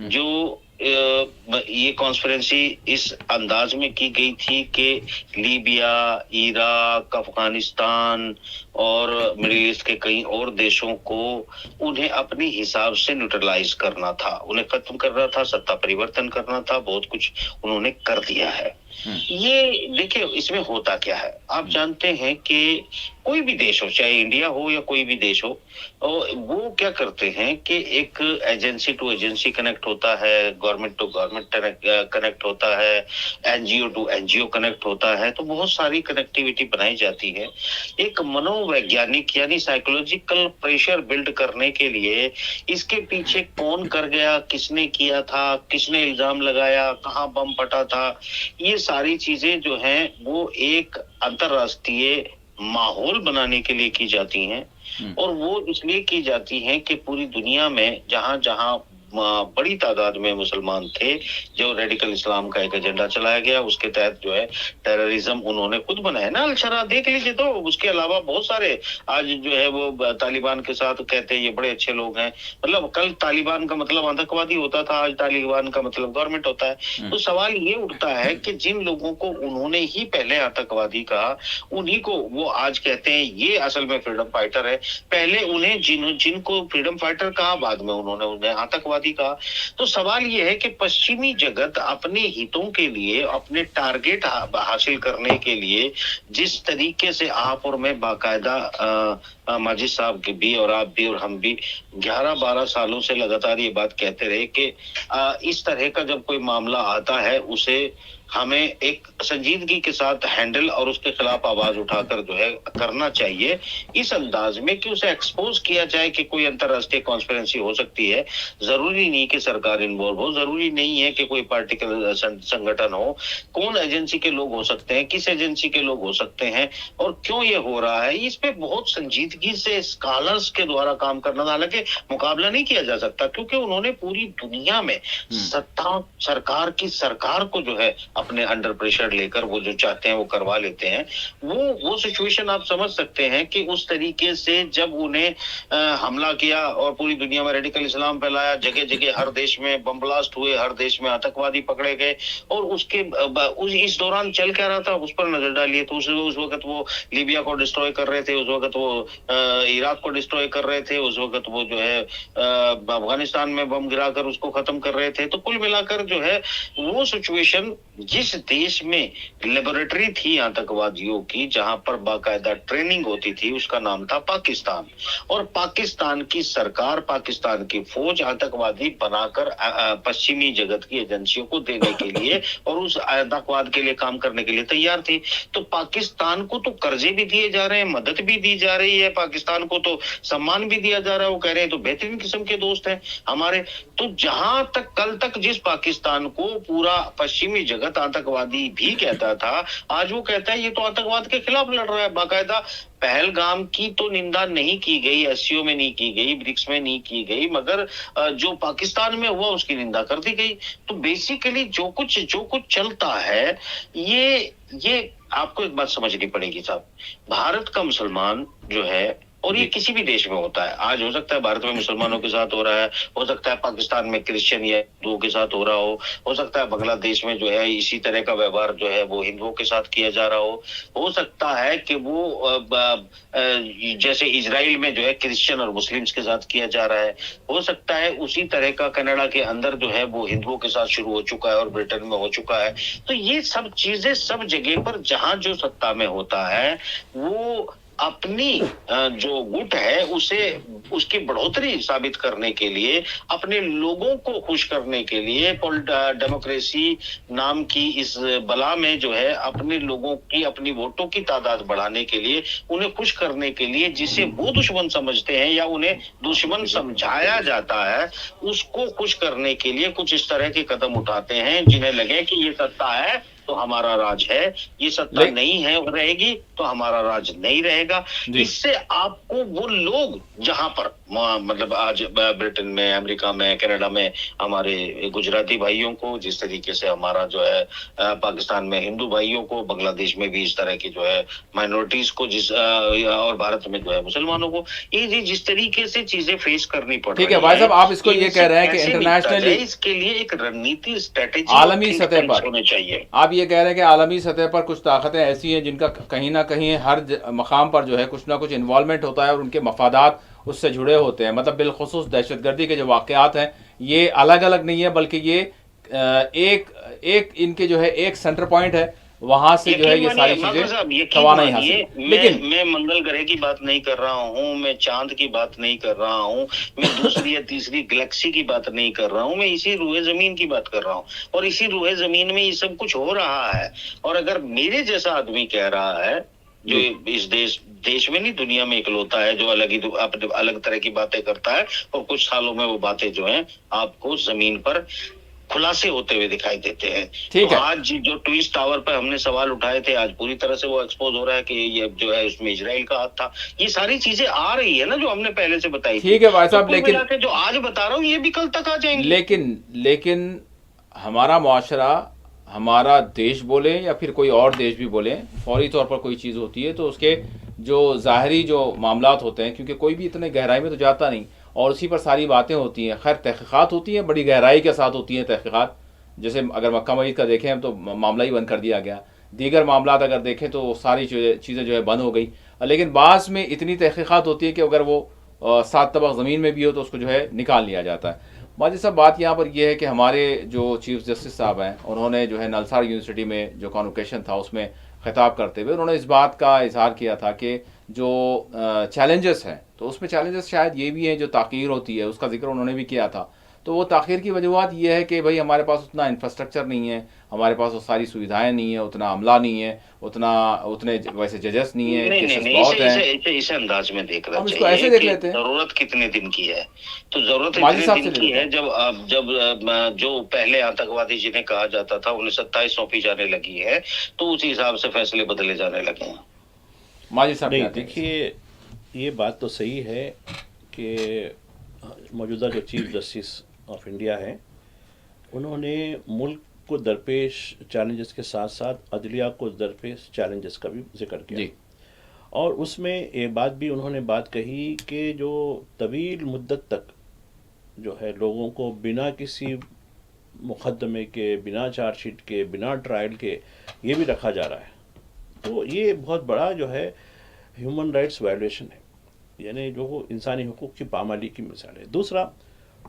जो ये कॉन्स्पिरेसी इस अंदाज में की गई थी कि लीबिया, इराक, अफगानिस्तान और मिडिल ईस्ट के कई और देशों को उन्हें अपने हिसाब से न्यूट्रलाइज करना था, उन्हें खत्म करना था, सत्ता परिवर्तन करना था, बहुत कुछ उन्होंने कर दिया है। ये देखिए इसमें होता क्या है, आप जानते हैं कि कोई भी देश हो, चाहे इंडिया हो या कोई भी देश हो, और वो क्या करते हैं कि एक एजेंसी टू एजेंसी कनेक्ट होता है, गवर्नमेंट टू गवर्नमेंट कनेक्ट होता है, एनजीओ टू एनजीओ कनेक्ट होता है, तो बहुत सारी कनेक्टिविटी बनाई जाती है। एक मनोवैज्ञानिक यानी साइकोलॉजिकल प्रेशर बिल्ड करने के लिए इसके पीछे कौन कर गया, किसने किया था, किसने इल्जाम लगाया, कहाँ बम फटा था, ये सारी चीजें जो हैं वो एक अंतरराष्ट्रीय माहौल बनाने के लिए की जाती हैं। और वो इसलिए की जाती हैं कि पूरी दुनिया में जहां जहां बड़ी तादाद में मुसलमान थे, जो रेडिकल इस्लाम का एक एजेंडा चलाया गया, उसके तहत जो है टेररिज्म उन्होंने खुद बनाया ना। अल-शरा देख लीजिए, तो उसके अलावा बहुत सारे आज जो है वो तालिबान के साथ कहते हैं ये बड़े अच्छे लोग हैं, मतलब कल तालिबान का मतलब आतंकवादी होता था, आज तालिबान का मतलब गवर्नमेंट होता है। तो सवाल ये उठता है कि जिन लोगों को उन्होंने ही पहले आतंकवादी कहा, उन्हीं को वो आज कहते हैं ये असल में फ्रीडम फाइटर है। पहले उन्हें जिनको फ्रीडम फाइटर कहा, बाद में उन्होंने उन्हें आतंकवादी का। तो सवाल यह है कि पश्चिमी जगत अपने हितों के लिए, अपने टारगेट हासिल करने के लिए जिस तरीके से आप और मैं बाकायदा माजिद साहब के भी और आप भी और हम भी 11-12 सालों से लगातार ये बात कहते रहे कि इस तरह का जब कोई मामला आता है उसे हमें एक संजीदगी के साथ हैंडल और उसके खिलाफ आवाज उठाकर जो है करना चाहिए, इस अंदाज में कि उसे एक्सपोज किया जाए कि कोई अंतरराष्ट्रीय कॉन्स्पिरेंसी हो सकती है। जरूरी नहीं कि सरकार इन्वॉल्व हो, जरूरी नहीं है कि कोई पार्टिकुलर संगठन हो, कौन एजेंसी के लोग हो सकते हैं, किस एजेंसी के लोग हो सकते हैं और क्यों ये हो रहा है, इस पे बहुत संजीदगी से स्कॉलर्स के द्वारा काम करना। हालांकि मुकाबला नहीं किया जा सकता क्योंकि उन्होंने पूरी दुनिया में सत्ता सरकार को जो है अपने अंडर प्रेशर लेकर वो जो चाहते हैं वो करवा लेते हैं। वो सिचुएशन आप समझ सकते हैं कि उस तरीके से जब उन्हें हमला किया और पूरी दुनिया में रेडिकल इस्लाम फैलाया, जगह जगह हर देश में बम ब्लास्ट हुए, हर देश में आतंकवादी पकड़े गए, और इस दौरान चल क्या रहा था उस पर नजर डालिए। तो उस वक्त वो लीबिया को डिस्ट्रॉय कर रहे थे, उस वक्त वो इराक को डिस्ट्रॉय कर रहे थे, उस वक्त वो जो है अफगानिस्तान में बम गिराकर उसको खत्म कर रहे थे। तो कुल मिलाकर जो है वो सिचुएशन, जिस देश में लेबोरेटरी थी आतंकवादियों की, जहां पर बाकायदा ट्रेनिंग होती थी, उसका नाम था पाकिस्तान। और पाकिस्तान की सरकार, पाकिस्तान की फौज आतंकवादी बनाकर पश्चिमी जगत की एजेंसियों को देने के लिए और उस आतंकवाद के लिए काम करने के लिए तैयार थी। तो पाकिस्तान को तो कर्जे भी दिए जा रहे हैं, मदद भी दी जा रही है, पाकिस्तान को तो सम्मान भी दिया जा रहा है। वो कह रहे हैं तो बेहतरीन किस्म के दोस्त हैं हमारे। तो जहां तक कल तक जिस पाकिस्तान को पूरा पश्चिमी जगत आतंकवादी भी कहता था, आज वो कहता है ये तो आतंकवाद के खिलाफ लड़ रहा है। बाकायदा पहलगाम की तो निंदा नहीं की गई, एससीओ में नहीं की गई, ब्रिक्स में नहीं की गई, मगर जो पाकिस्तान में हुआ उसकी निंदा कर दी गई। तो बेसिकली जो कुछ चलता है, ये आपको एक बात समझनी पड़ेगी साहब, भारत का मुसलमान जो है, और ये किसी भी देश में होता है, आज हो सकता है भारत में मुसलमानों के साथ हो रहा है, हो सकता है पाकिस्तान में क्रिश्चियन या हिंदुओं के साथ हो रहा हो सकता है बांग्लादेश में जो है इसी तरह का व्यवहार जो है वो हिंदुओं के साथ किया जा रहा हो सकता है कि वो जैसे इजराइल में जो है क्रिश्चियन और मुस्लिम्स के साथ किया जा रहा है, हो सकता है उसी तरह का कनाडा के अंदर जो है वो हिंदुओं के साथ शुरू हो चुका है और ब्रिटेन में हो चुका है। तो ये सब चीजें सब जगह पर जहां जो सत्ता में होता है वो अपनी जो गुट है उसे उसकी बढ़ोतरी साबित करने के लिए, अपने लोगों को खुश करने के लिए, डेमोक्रेसी नाम की इस बला में जो है अपने लोगों की, अपनी वोटों की तादाद बढ़ाने के लिए, उन्हें खुश करने के लिए, जिसे वो दुश्मन समझते हैं या उन्हें दुश्मन समझाया जाता है, उसको खुश करने के लिए कुछ इस तरह के कदम उठाते हैं जिन्हें लगे कि ये सत्ता है तो हमारा राज है, ये सत्ता नहीं है रहेगी तो हमारा राज नहीं रहेगा। इससे आपको वो लोग जहां पर मतलब आज ब्रिटेन में, अमेरिका में, कनाडा में हमारे गुजराती भाइयों को, जिस तरीके से हमारा जो है पाकिस्तान में हिंदू भाइयों को, बांग्लादेश में भी इस तरह की जो है माइनॉरिटीज को, और भारत में जो है मुसलमानों को, ये जिस तरीके से चीजें फेस करनी पड़ रही है। ठीक है भाई साहब, आप इसको ये कह रहे हैं कि इंटरनेशनली इसके लिए एक रणनीति, स्ट्रेटेजी आलमी सतह पर होने चाहिए। आप ये कह रहे हैं कि आलमी सतह पर कुछ ताकतें ऐसी हैं जिनका कहीं ना कहीं हर मकाम पर जो है कुछ ना कुछ इन्वॉल्वमेंट होता है और उनके मफादात उससे जुड़े होते हैं। मतलब बिलखुसूस दहशतगर्दी के जो वाक़यात हैं ये अलग अलग नहीं है, बल्कि ये एक इनके जो है एक सेंटर पॉइंट है, वहां से जो है ये सारी चीजें तवानाई हासिल। लेकिन मैं मंगल ग्रह की बात नहीं कर रहा हूँ, मैं चांद की बात नहीं कर रहा हूँ, मैं दूसरी या तीसरी गैलेक्सी की बात नहीं कर रहा हूँ, मैं इसी रूहे जमीन की बात कर रहा हूँ। और इसी रूहे जमीन में ये सब कुछ हो रहा है। और अगर मेरे जैसा आदमी कह रहा है, जो इस देश में नहीं, दुनिया में इकलौता है जो अलग तरह की बातें करता है, और कुछ सालों में वो बातें जो हैं आपको जमीन पर खुलासे होते हुए दिखाई देते हैं। ठीक तो है। आज जो ट्विस्ट टावर पर हमने सवाल उठाए थे, आज पूरी तरह से वो एक्सपोज हो रहा है कि ये जो है उसमें इजराइल का हाथ था। ये सारी चीजें आ रही है ना जो हमने पहले से बताई। ठीक है भाई साहब, तो लेकिन जो आज बता रहा हूँ ये भी कल तक आ जाएंगे। लेकिन हमारा मुआशरा, हमारा देश बोले या फिर कोई और देश भी बोले, फौरी तौर पर कोई चीज़ होती है तो उसके जो ज़ाहरी जो मामलात होते हैं, क्योंकि कोई भी इतने गहराई में तो जाता नहीं और उसी पर सारी बातें होती हैं। खैर तहक़ीक़ात होती हैं, बड़ी गहराई के साथ होती हैं तहक़ीक़ात। जैसे अगर मक्का मस्जिद का देखें तो मामला ही बंद कर दिया गया, दीगर मामलात अगर देखें तो सारी चीज़ें जो है बंद हो गई। लेकिन बाज़ में इतनी तहक़ीक़ात होती है कि अगर वो 7 तबक़ ज़मीन में भी हो तो उसको जो है निकाल लिया जाता है। माजी साहब, बात यहाँ पर यह है कि हमारे जो चीफ जस्टिस साहब हैं, उन्होंने जो है नलसार यूनिवर्सिटी में जो कॉन्वोकेशन था उसमें खिताब करते हुए उन्होंने इस बात का इजहार किया था कि जो चैलेंजेस हैं, तो उसमें चैलेंजेस शायद ये भी हैं जो ताख़ीर होती है, उसका जिक्र उन्होंने भी किया था। तो वो ताख़ीर की वजूहत ये है कि भाई हमारे पास उतना इंफ्रास्ट्रक्चर नहीं है, हमारे पास वो सारी सुविधाएं नहीं है, उतना अमला नहीं है, उतने वैसे जजेस नहीं है, केसेस बहुत हैं। इसे अंदाज में देखना चाहिए। इसको ऐसे देख लेते हैं, जरूरत कितने दिन की है, तो जरूरत इतने दिन की है जब जो पहले आतंकवादी जिन्हें कहा जाता था उन्हें 27 सौंपी जाने लगी है, तो उसी हिसाब से फैसले बदले जाने लगे हैं। माजी साहब नहीं, देखिए ये बात तो सही है कि मौजूदा जो चीफ जस्टिस ऑफ इंडिया है उन्होंने मुल्क को दरपेश चैलेंजेस के साथ साथ अदलिया को दरपेश चैलेंजेस का भी जिक्र किया। और उसमें एक बात भी उन्होंने बात कही कि जो तवील मुद्दत तक जो है लोगों को बिना किसी मुकदमे के, बिना चार्जशीट के, बिना ट्रायल के ये भी रखा जा रहा है, तो ये बहुत बड़ा जो है ह्यूमन राइट्स वायलेशन है, यानी जो इंसानी हुकूक की पामाली की मिसाल है। दूसरा,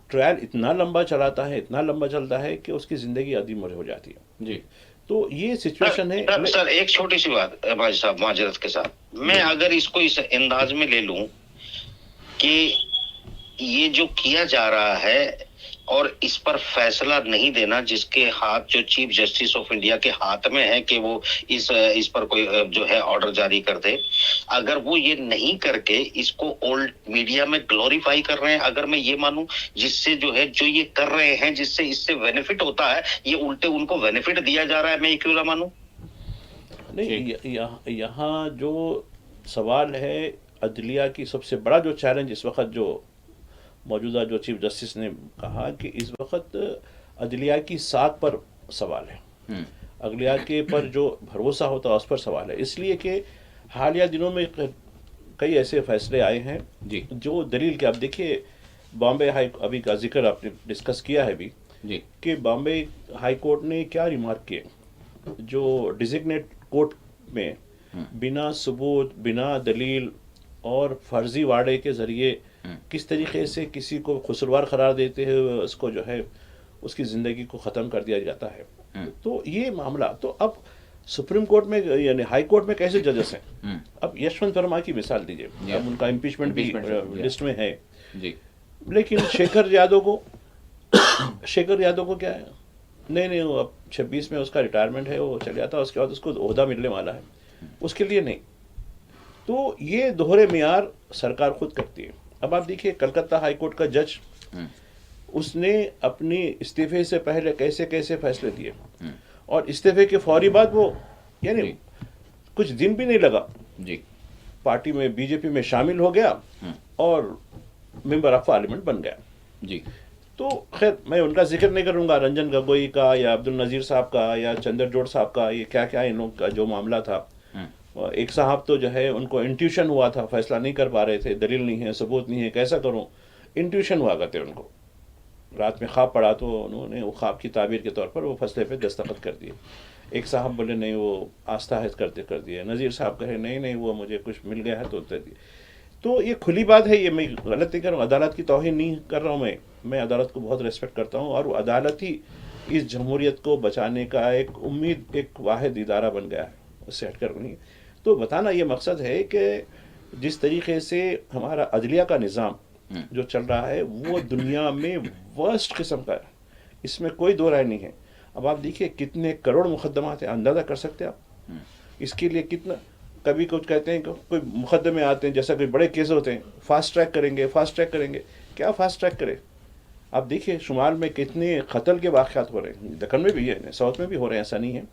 ट्रायल इतना लंबा चलाता है, इतना लंबा चलता है कि उसकी ज़िंदगी अदीम हो जाती है जी। तो ये सिचुएशन है। सर एक छोटी सी बात भाई साहब माजरत के साथ, मैं अगर इसको इस अंदाज में ले लूं कि ये जो किया जा रहा है और इस पर फैसला नहीं देना, जिसके हाथ, जो चीफ जस्टिस ऑफ इंडिया के हाथ में है कि वो इस पर कोई जो है ऑर्डर जारी कर दे, अगर वो ये नहीं करके इसको ओल्ड मीडिया में ग्लोरीफाई कर रहे हैं, अगर मैं ये मानूं, जिससे जो है जो ये कर रहे हैं जिससे इससे बेनिफिट होता है, ये उल्टे उनको बेनिफिट दिया जा रहा है, मैं ये क्यों ना मानूं? नहीं, यहाँ जो सवाल है अदलिया की, सबसे बड़ा जो चैलेंज इस वक्त जो मौजूदा जो चीफ जस्टिस ने कहा कि इस वक्त अदलिया की साख पर सवाल है, अदलिया के पर जो भरोसा होता है उस पर सवाल है। इसलिए कि हालिया दिनों में कई ऐसे फैसले आए हैं जी, जो दलील के, आप देखिए बॉम्बे हाई, अभी का जिक्र आपने डिस्कस किया है भी जी, कि बॉम्बे हाई कोर्ट ने क्या रिमार्क किए, जो डिजिग्नेट कोर्ट में बिना सबूत, बिना दलील और फर्जी वाड़े के ज़रिए किस तरीके से किसी को कसूरवार करार देते हैं, उसको जो है उसकी ज़िंदगी को ख़त्म कर दिया जाता है। तो ये मामला, तो अब सुप्रीम कोर्ट में यानी हाई कोर्ट में कैसे जजेस हैं, अब यशवंत वर्मा की मिसाल दीजिए, अब उनका इम्पीचमेंट भी लिस्ट में है जी, लेकिन शेखर यादव को क्या है, नहीं वो अब 26 में उसका रिटायरमेंट है, वो चल जाता है, उसके बाद उसको ओहदा मिलने वाला है, उसके लिए नहीं। तो ये दोहरे मियार सरकार खुद करती है। अब आप देखिए कलकत्ता हाई कोर्ट का जज, उसने अपनी इस्तीफे से पहले कैसे कैसे फैसले दिए, और इस्तीफे के फौरी बाद वो यानी कुछ दिन भी नहीं लगा जी, पार्टी में, बीजेपी में शामिल हो गया और मेंबर ऑफ पार्लियामेंट बन गया। जी। तो खैर मैं उनका जिक्र नहीं करूंगा, रंजन गोगोई का या अब्दुल नज़ीर साहब का या चंद्रचूड़ साहब का, ये क्या क्या इन लोग का जो मामला था। एक साहब तो जो है उनको इंट्यूशन हुआ था, फैसला नहीं कर पा रहे थे, दलील नहीं है, सबूत नहीं है, कैसा करूं, इंट्यूशन हुआ करते उनको, रात में ख्वाब पड़ा तो उन्होंने वो ख्वाब की ताबीर के तौर पर वो फैसले पे दस्तखत कर दिए। एक साहब बोले नहीं वो आस्था है करते कर दिए, नज़ीर साहब कहे नहीं नहीं वो मुझे कुछ मिल गया है तो दे दिए। तो ये खुली बात है, ये मैं गलत नहीं कर रहा हूँ, अदालत की तौहीन नहीं कर रहा हूँ, मैं अदालत को बहुत रिस्पेक्ट करता हूँ, और वो अदालत ही इस जमहूरियत को बचाने का एक उम्मीद, एक वाहिद इदारा बन गया है, उससे हटकर नहीं। तो बताना ये मकसद है कि जिस तरीके से हमारा अदलिया का निज़ाम जो चल रहा है वो दुनिया में वर्स्ट किस्म का है, इसमें कोई दो राय नहीं है। अब आप देखिए कितने करोड़ मुकदमात हैं, अंदाज़ा कर सकते हैं आप इसके लिए कितना। कभी कुछ कहते हैं कि कोई मुकदमे आते हैं, जैसा कोई बड़े केस होते हैं, फास्ट ट्रैक करेंगे, फास्ट ट्रैक करेंगे, क्या फास्ट ट्रैक करें। आप देखिए शुमाल में कितने कत्ल के वाक़यात हो रहे हैं, दक्कन में भी है, साउथ में भी हो रहे हैं, ऐसा नहीं है,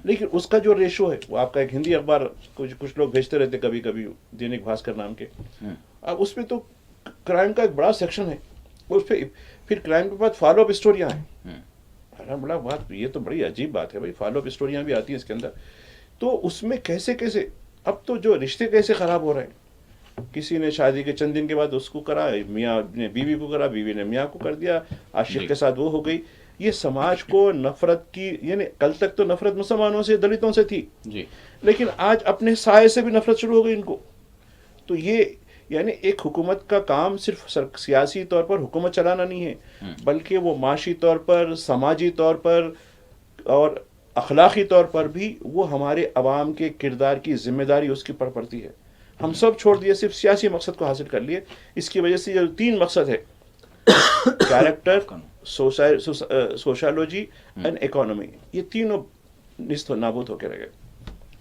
लेकिन उसका जो रेशो है वो आपका एक हिंदी अखबार कुछ लोग भेजते रहते कभी कभी, दैनिक भास्कर नाम के, अब उसमें तो क्राइम का एक बड़ा सेक्शन है, उस पर फिर क्राइम के बाद फॉलो अप स्टोरियाँ हैं। बड़ा बात, ये तो बड़ी अजीब बात है भाई, फॉलो अप स्टोरियाँ भी आती हैं इसके अंदर। तो उसमें कैसे कैसे अब तो जो रिश्ते कैसे ख़राब हो रहे हैं, किसी ने शादी के चंद दिन के बाद उसको करा, मियाँ ने बीवी को करा, बीवी ने मियाँ को कर दिया, आशिक के साथ वो हो गई। ये समाज को नफरत की, यानी कल तक तो नफरत मुसलमानों से, दलितों से थी जी, लेकिन आज अपने साये से भी नफरत शुरू हो गई इनको। तो ये यानी एक हुकूमत का काम सिर्फ सियासी तौर पर हुकूमत चलाना नहीं है, बल्कि वो माशी तौर पर, समाजी तौर पर और अखलाकी तौर पर भी वो हमारे अवाम के किरदार की जिम्मेदारी उसकी पड़ती है। हम सब छोड़ दिए, सिर्फ सियासी मकसद को हासिल कर लिए। इसकी वजह से जो 3 मकसद है, कैरेक्टर, सोशलॉजी एंड इकोनॉमी, ये तीनों निस्त नाबूद होकर रह गए।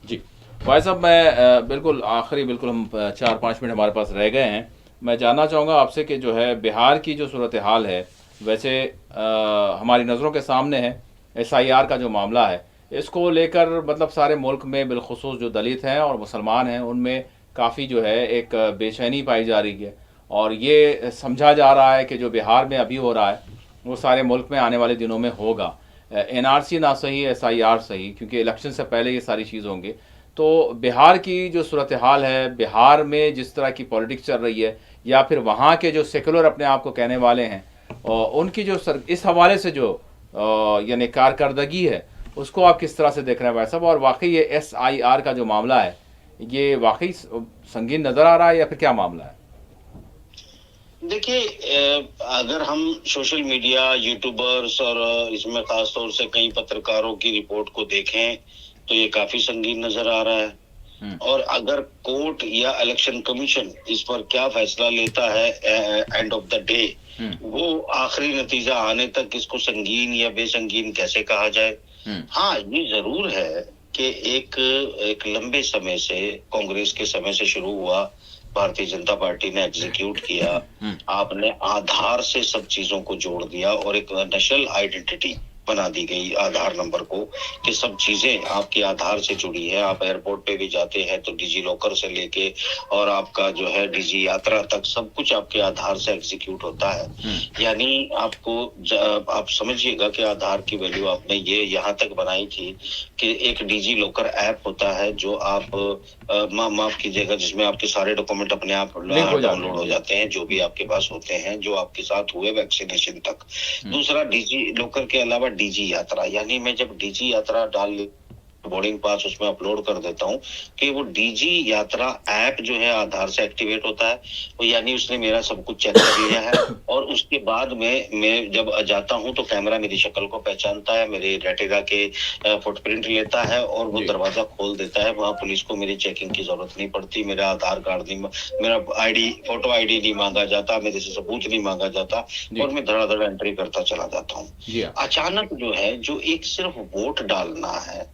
जी भाई साहब, मैं बिल्कुल आखिरी, बिल्कुल हम 4-5 मिनट हमारे पास रह गए हैं, मैं जानना चाहूँगा आपसे कि जो है बिहार की जो सूरत हाल है, वैसे हमारी नज़रों के सामने है SIR का जो मामला है, इसको लेकर मतलब सारे मुल्क में बिलखुसूस जो दलित हैं और मुसलमान हैं उनमें काफ़ी जो है एक बेचैनी पाई जा रही है, और ये समझा जा रहा है कि जो बिहार में अभी हो रहा है वो सारे मुल्क में आने वाले दिनों में होगा। NRC ना सही, SIR सही, क्योंकि इलेक्शन से पहले ये सारी चीज़ होंगे। तो बिहार की जो सूरत हाल है, बिहार में जिस तरह की पॉलिटिक्स चल रही है, या फिर वहाँ के जो सेकुलर अपने आप को कहने वाले हैं, और उनकी जो इस हवाले से जो यानी कारकर्दगी है, उसको आप किस तरह से देख रहे हैं भाई साहब? और वाकई ये SIR का जो मामला है, ये वाकई संगीन नज़र आ रहा है या फिर क्या मामला है? देखिए, अगर हम सोशल मीडिया, यूट्यूबर्स और इसमें खास तौर से कई पत्रकारों की रिपोर्ट को देखें तो ये काफी संगीन नजर आ रहा है। और अगर कोर्ट या इलेक्शन कमीशन इस पर क्या फैसला लेता है एंड ऑफ द डे, वो आखिरी नतीजा आने तक इसको संगीन या बेसंगीन कैसे कहा जाए। हाँ, ये जरूर है कि एक लंबे समय से, कांग्रेस के समय से शुरू हुआ, भारतीय जनता पार्टी ने एग्जीक्यूट किया, आपने आधार से सब चीजों को जोड़ दिया और एक नेशनल आइडेंटिटी बना दी गई आधार नंबर को, कि सब चीजें आपके आधार से जुड़ी है। आप एयरपोर्ट पे भी जाते हैं तो डिजी लॉकर से लेके और आपका जो है डिजी यात्रा तक सब कुछ आपके आधार से एग्जीक्यूट होता है। यानी आपको आप समझिएगा कि आधार की वैल्यू आपने ये यहाँ तक बनाई थी कि एक डिजी लॉकर ऐप होता है जो आप माफ कीजिएगा, जिसमें आपके सारे डॉक्यूमेंट अपने आप डाउनलोड हो जाते हैं, जो भी आपके पास होते हैं, जो आपके साथ हुए वैक्सीनेशन तक। दूसरा, डिजी लॉकर के अलावा डिजी यात्रा, यानी मैं जब डिजी यात्रा डाल बोर्डिंग पास उसमें अपलोड कर देता हूँ कि वो डिजी यात्रा ऐप जो है आधार से एक्टिवेट होता है, वो यानी उसने मेरा सब कुछ चेक कर लिया है। और उसके बाद में मैं जब जाता हूँ तो कैमरा मेरी शक्ल को पहचानता है, मेरे रेटिना के फुटप्रिंट लेता है और वो दरवाजा खोल देता है। वहाँ पुलिस को मेरी चेकिंग की जरूरत नहीं पड़ती, मेरा आधार कार्ड नहीं, मेरा फोटो आईडी नहीं मांगा जाता, मेरे से सबूत नहीं मांगा जाता, और मैं धड़ाधड़ एंट्री करता चला जाता हूँ। अचानक जो है, जो एक सिर्फ वोट डालना है,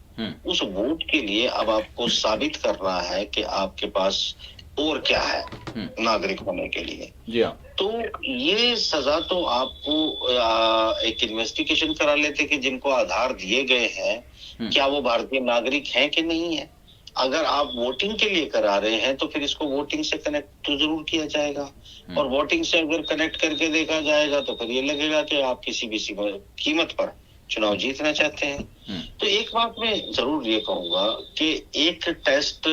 उस वोट के लिए अब आपको साबित करना है कि आपके पास और क्या है नागरिक होने के लिए। जी हाँ। तो ये सजा तो आपको एक इन्वेस्टिगेशन करा लेते कि जिनको आधार दिए गए हैं क्या वो भारतीय नागरिक हैं कि नहीं है। अगर आप वोटिंग के लिए करा रहे हैं तो फिर इसको वोटिंग से कनेक्ट तो जरूर किया जाएगा, और वोटिंग से अगर कनेक्ट करके देखा जाएगा तो फिर ये लगेगा कि आप किसी भी कीमत पर चुनाव जीतना चाहते हैं। तो एक बात मैं जरूर ये कहूंगा कि एक टेस्ट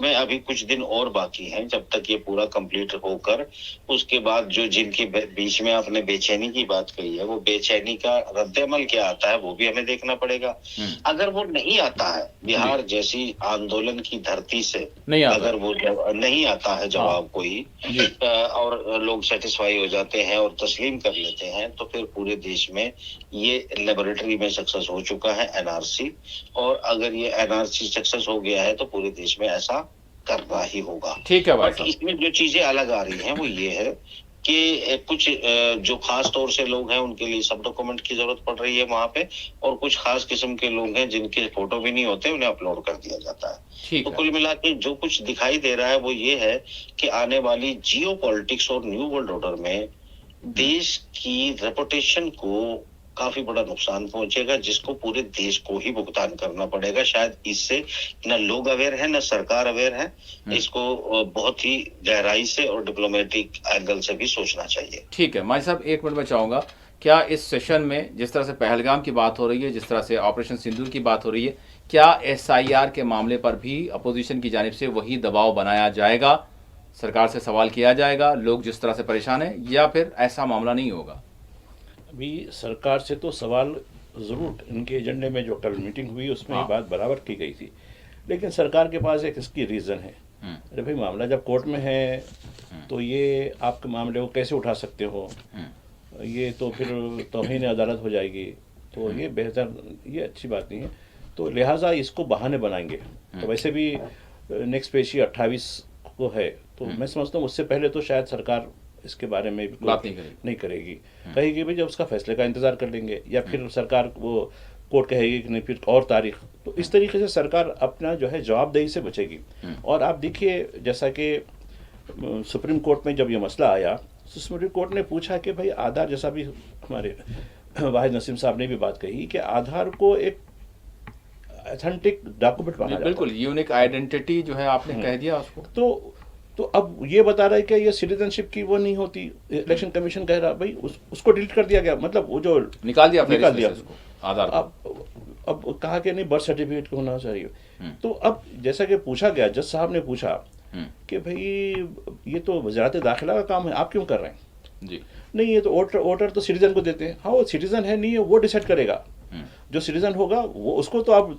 में अभी कुछ दिन और बाकी हैं, जब तक ये पूरा कंप्लीट होकर उसके बाद जो जिनके बीच में आपने बेचैनी की बात कही है, वो बेचैनी का रद्द-ए-अमल क्या आता है वो भी हमें देखना पड़ेगा। अगर वो नहीं आता है बिहार जैसी आंदोलन की धरती से, नहीं आता, अगर वो नहीं आता है जवाब कोई, और लोग सेटिस्फाई हो जाते हैं और तस्लीम कर लेते हैं, तो फिर पूरे देश में ये लेबोरेटरी में सक्सेस हो चुका है एनआरसी, और अगर ये एनआरसी सक्सेस हो गया है तो पूरे देश में ऐसा करना ही होगा। ठीक है भाई बट साहब। इसमें जो चीजें अलग आ रही हैं वो ये है कि कुछ जो खास तौर से लोग हैं उनके लिए सब डॉक्यूमेंट की जरूरत पड़ रही है वहां पे, और कुछ खास किस्म के लोग हैं जिनके फोटो भी नहीं होते, उन्हें अपलोड कर दिया जाता है। तो कुल मिला के जो कुछ दिखाई दे रहा है वो ये है कि आने वाली जियो पॉलिटिक्स और न्यू वर्ल्ड ऑर्डर में देश की रेपुटेशन को काफी बड़ा नुकसान पहुंचेगा, जिसको पूरे देश को ही भुगतान करना पड़ेगा। शायद इससे न लोग अवेयर हैं न सरकार अवेयर है, इसको बहुत ही गहराई से और डिप्लोमेटिक एंगल से भी सोचना चाहिए। ठीक है माई साहब, एक मिनट में चाहूंगा, क्या इस सेशन में जिस तरह से पहलगाम की बात हो रही है, जिस तरह से ऑपरेशन सिंदूर की बात हो रही है, क्या SIR के मामले पर भी अपोजिशन की जानिब से वही दबाव बनाया जाएगा, सरकार से सवाल किया जाएगा, लोग जिस तरह से परेशान हैं, या फिर ऐसा मामला नहीं होगा? अभी सरकार से तो सवाल ज़रूर, इनके एजेंडे में जो कल मीटिंग हुई उसमें ये बात बराबर की गई थी, लेकिन सरकार के पास एक इसकी रीज़न है। अरे भाई, मामला जब कोर्ट में है तो ये आपके मामले को कैसे उठा सकते हो, ये तो फिर तौहीन अदालत हो जाएगी, तो ये बेहतर, ये अच्छी बात नहीं है। तो लिहाजा इसको बहाने बनाएंगे। तो वैसे भी नेक्स्ट पेशी 28 को है, तो मैं समझता हूँ उससे पहले तो शायद सरकार इसके बारे में भी बात नहीं करेगी। कहेगी भाई जब उसका फैसले का इंतजार कर लेंगे, या फिर सरकार वो कोर्ट कहेगी कि नहीं फिर और तारीख। तो इस तरीके से सरकार अपना जो है जवाबदेही से बचेगी। और आप देखिए, जैसा कि सुप्रीम कोर्ट में जब ये मसला आया, सुप्रीम कोर्ट ने पूछा कि भाई आधार, जैसा भी हमारे वाहिद नसीम साहब ने भी बात कही कि आधार को एक ऑथेंटिक डॉक्यूमेंट माना जाता है, बिल्कुल यूनिक आइडेंटिटी जो है, आपने कह दिया उसको। तो अब ये बता रहा है कि ये सिटीजनशिप की वो नहीं होती। इलेक्शन कमीशन कह रहा भाई उसको डिलीट कर दिया गया, मतलब वो जो निकाल दिया उसको आधार। अब कहा कि नहीं, बर्थ सर्टिफिकेट को होना चाहिए। तो अब जैसा कि पूछा गया, जज साहब ने पूछा कि भाई ये तो वज़ारत दाखिला का काम है, आप क्यों कर रहे हैं जी? नहीं, ये तो वोटर तो सिटीजन को देते हैं। हाँ, वो सिटीजन है नहीं है वो डिसाइड करेगा, जो सिटीजन होगा वो, उसको तो आप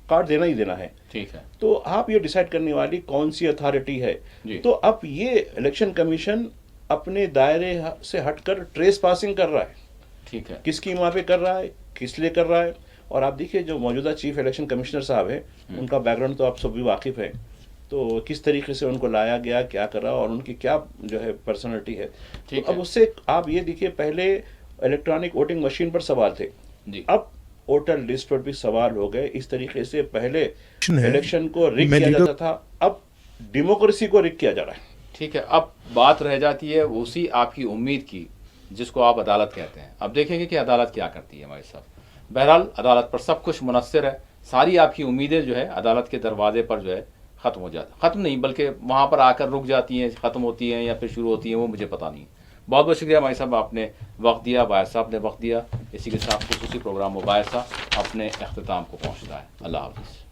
कार्ड देना ही देना है। ठीक है। तो आप ये डिसाइड करने वाली कौन सी अथॉरिटी है? तो अब ये इलेक्शन कमीशन अपने दायरे से हटकर ट्रेस पासिंग कर रहा है। ठीक है। किसकी वहाँ पे कर रहा है, किस लिए कर रहा है? और आप देखिए जो मौजूदा चीफ इलेक्शन कमिश्नर साहब है, उनका बैकग्राउंड तो आप सब भी वाकिफ है, तो किस तरीके से उनको लाया गया, क्या करा, और उनकी क्या जो है पर्सनैलिटी है। तो अब उससे आप ये देखिए, पहले इलेक्ट्रॉनिक वोटिंग मशीन पर सवाल थे, अब वोटर लिस्ट पर भी सवाल हो गए। इस तरीके से पहले इलेक्शन को रिग किया जाता था, अब डेमोक्रेसी को रिग किया जा रहा है। ठीक है। अब बात रह जाती है उसी आपकी उम्मीद की, जिसको आप अदालत कहते हैं। अब देखेंगे कि अदालत क्या करती है हमारे साथ। बहरहाल अदालत पर सब कुछ मुनस्सिर है, सारी आपकी उम्मीदें जो है अदालत के दरवाजे पर जो है ख़त्म हो जाती, ख़त्म नहीं बल्कि वहाँ पर आकर रुक जाती हैं, ख़त्म होती हैं या फिर शुरू होती हैं, वो मुझे पता नहीं। बहुत बहुत शुक्रिया भाई साहब, आपने वक्त दिया, बायस साहब ने वक्त दिया। इसी के साथ खुसूसी प्रोग्राम मुबायसा अपने अख्तिताम को पहुँचता है। अल्लाह हाफ़िज़।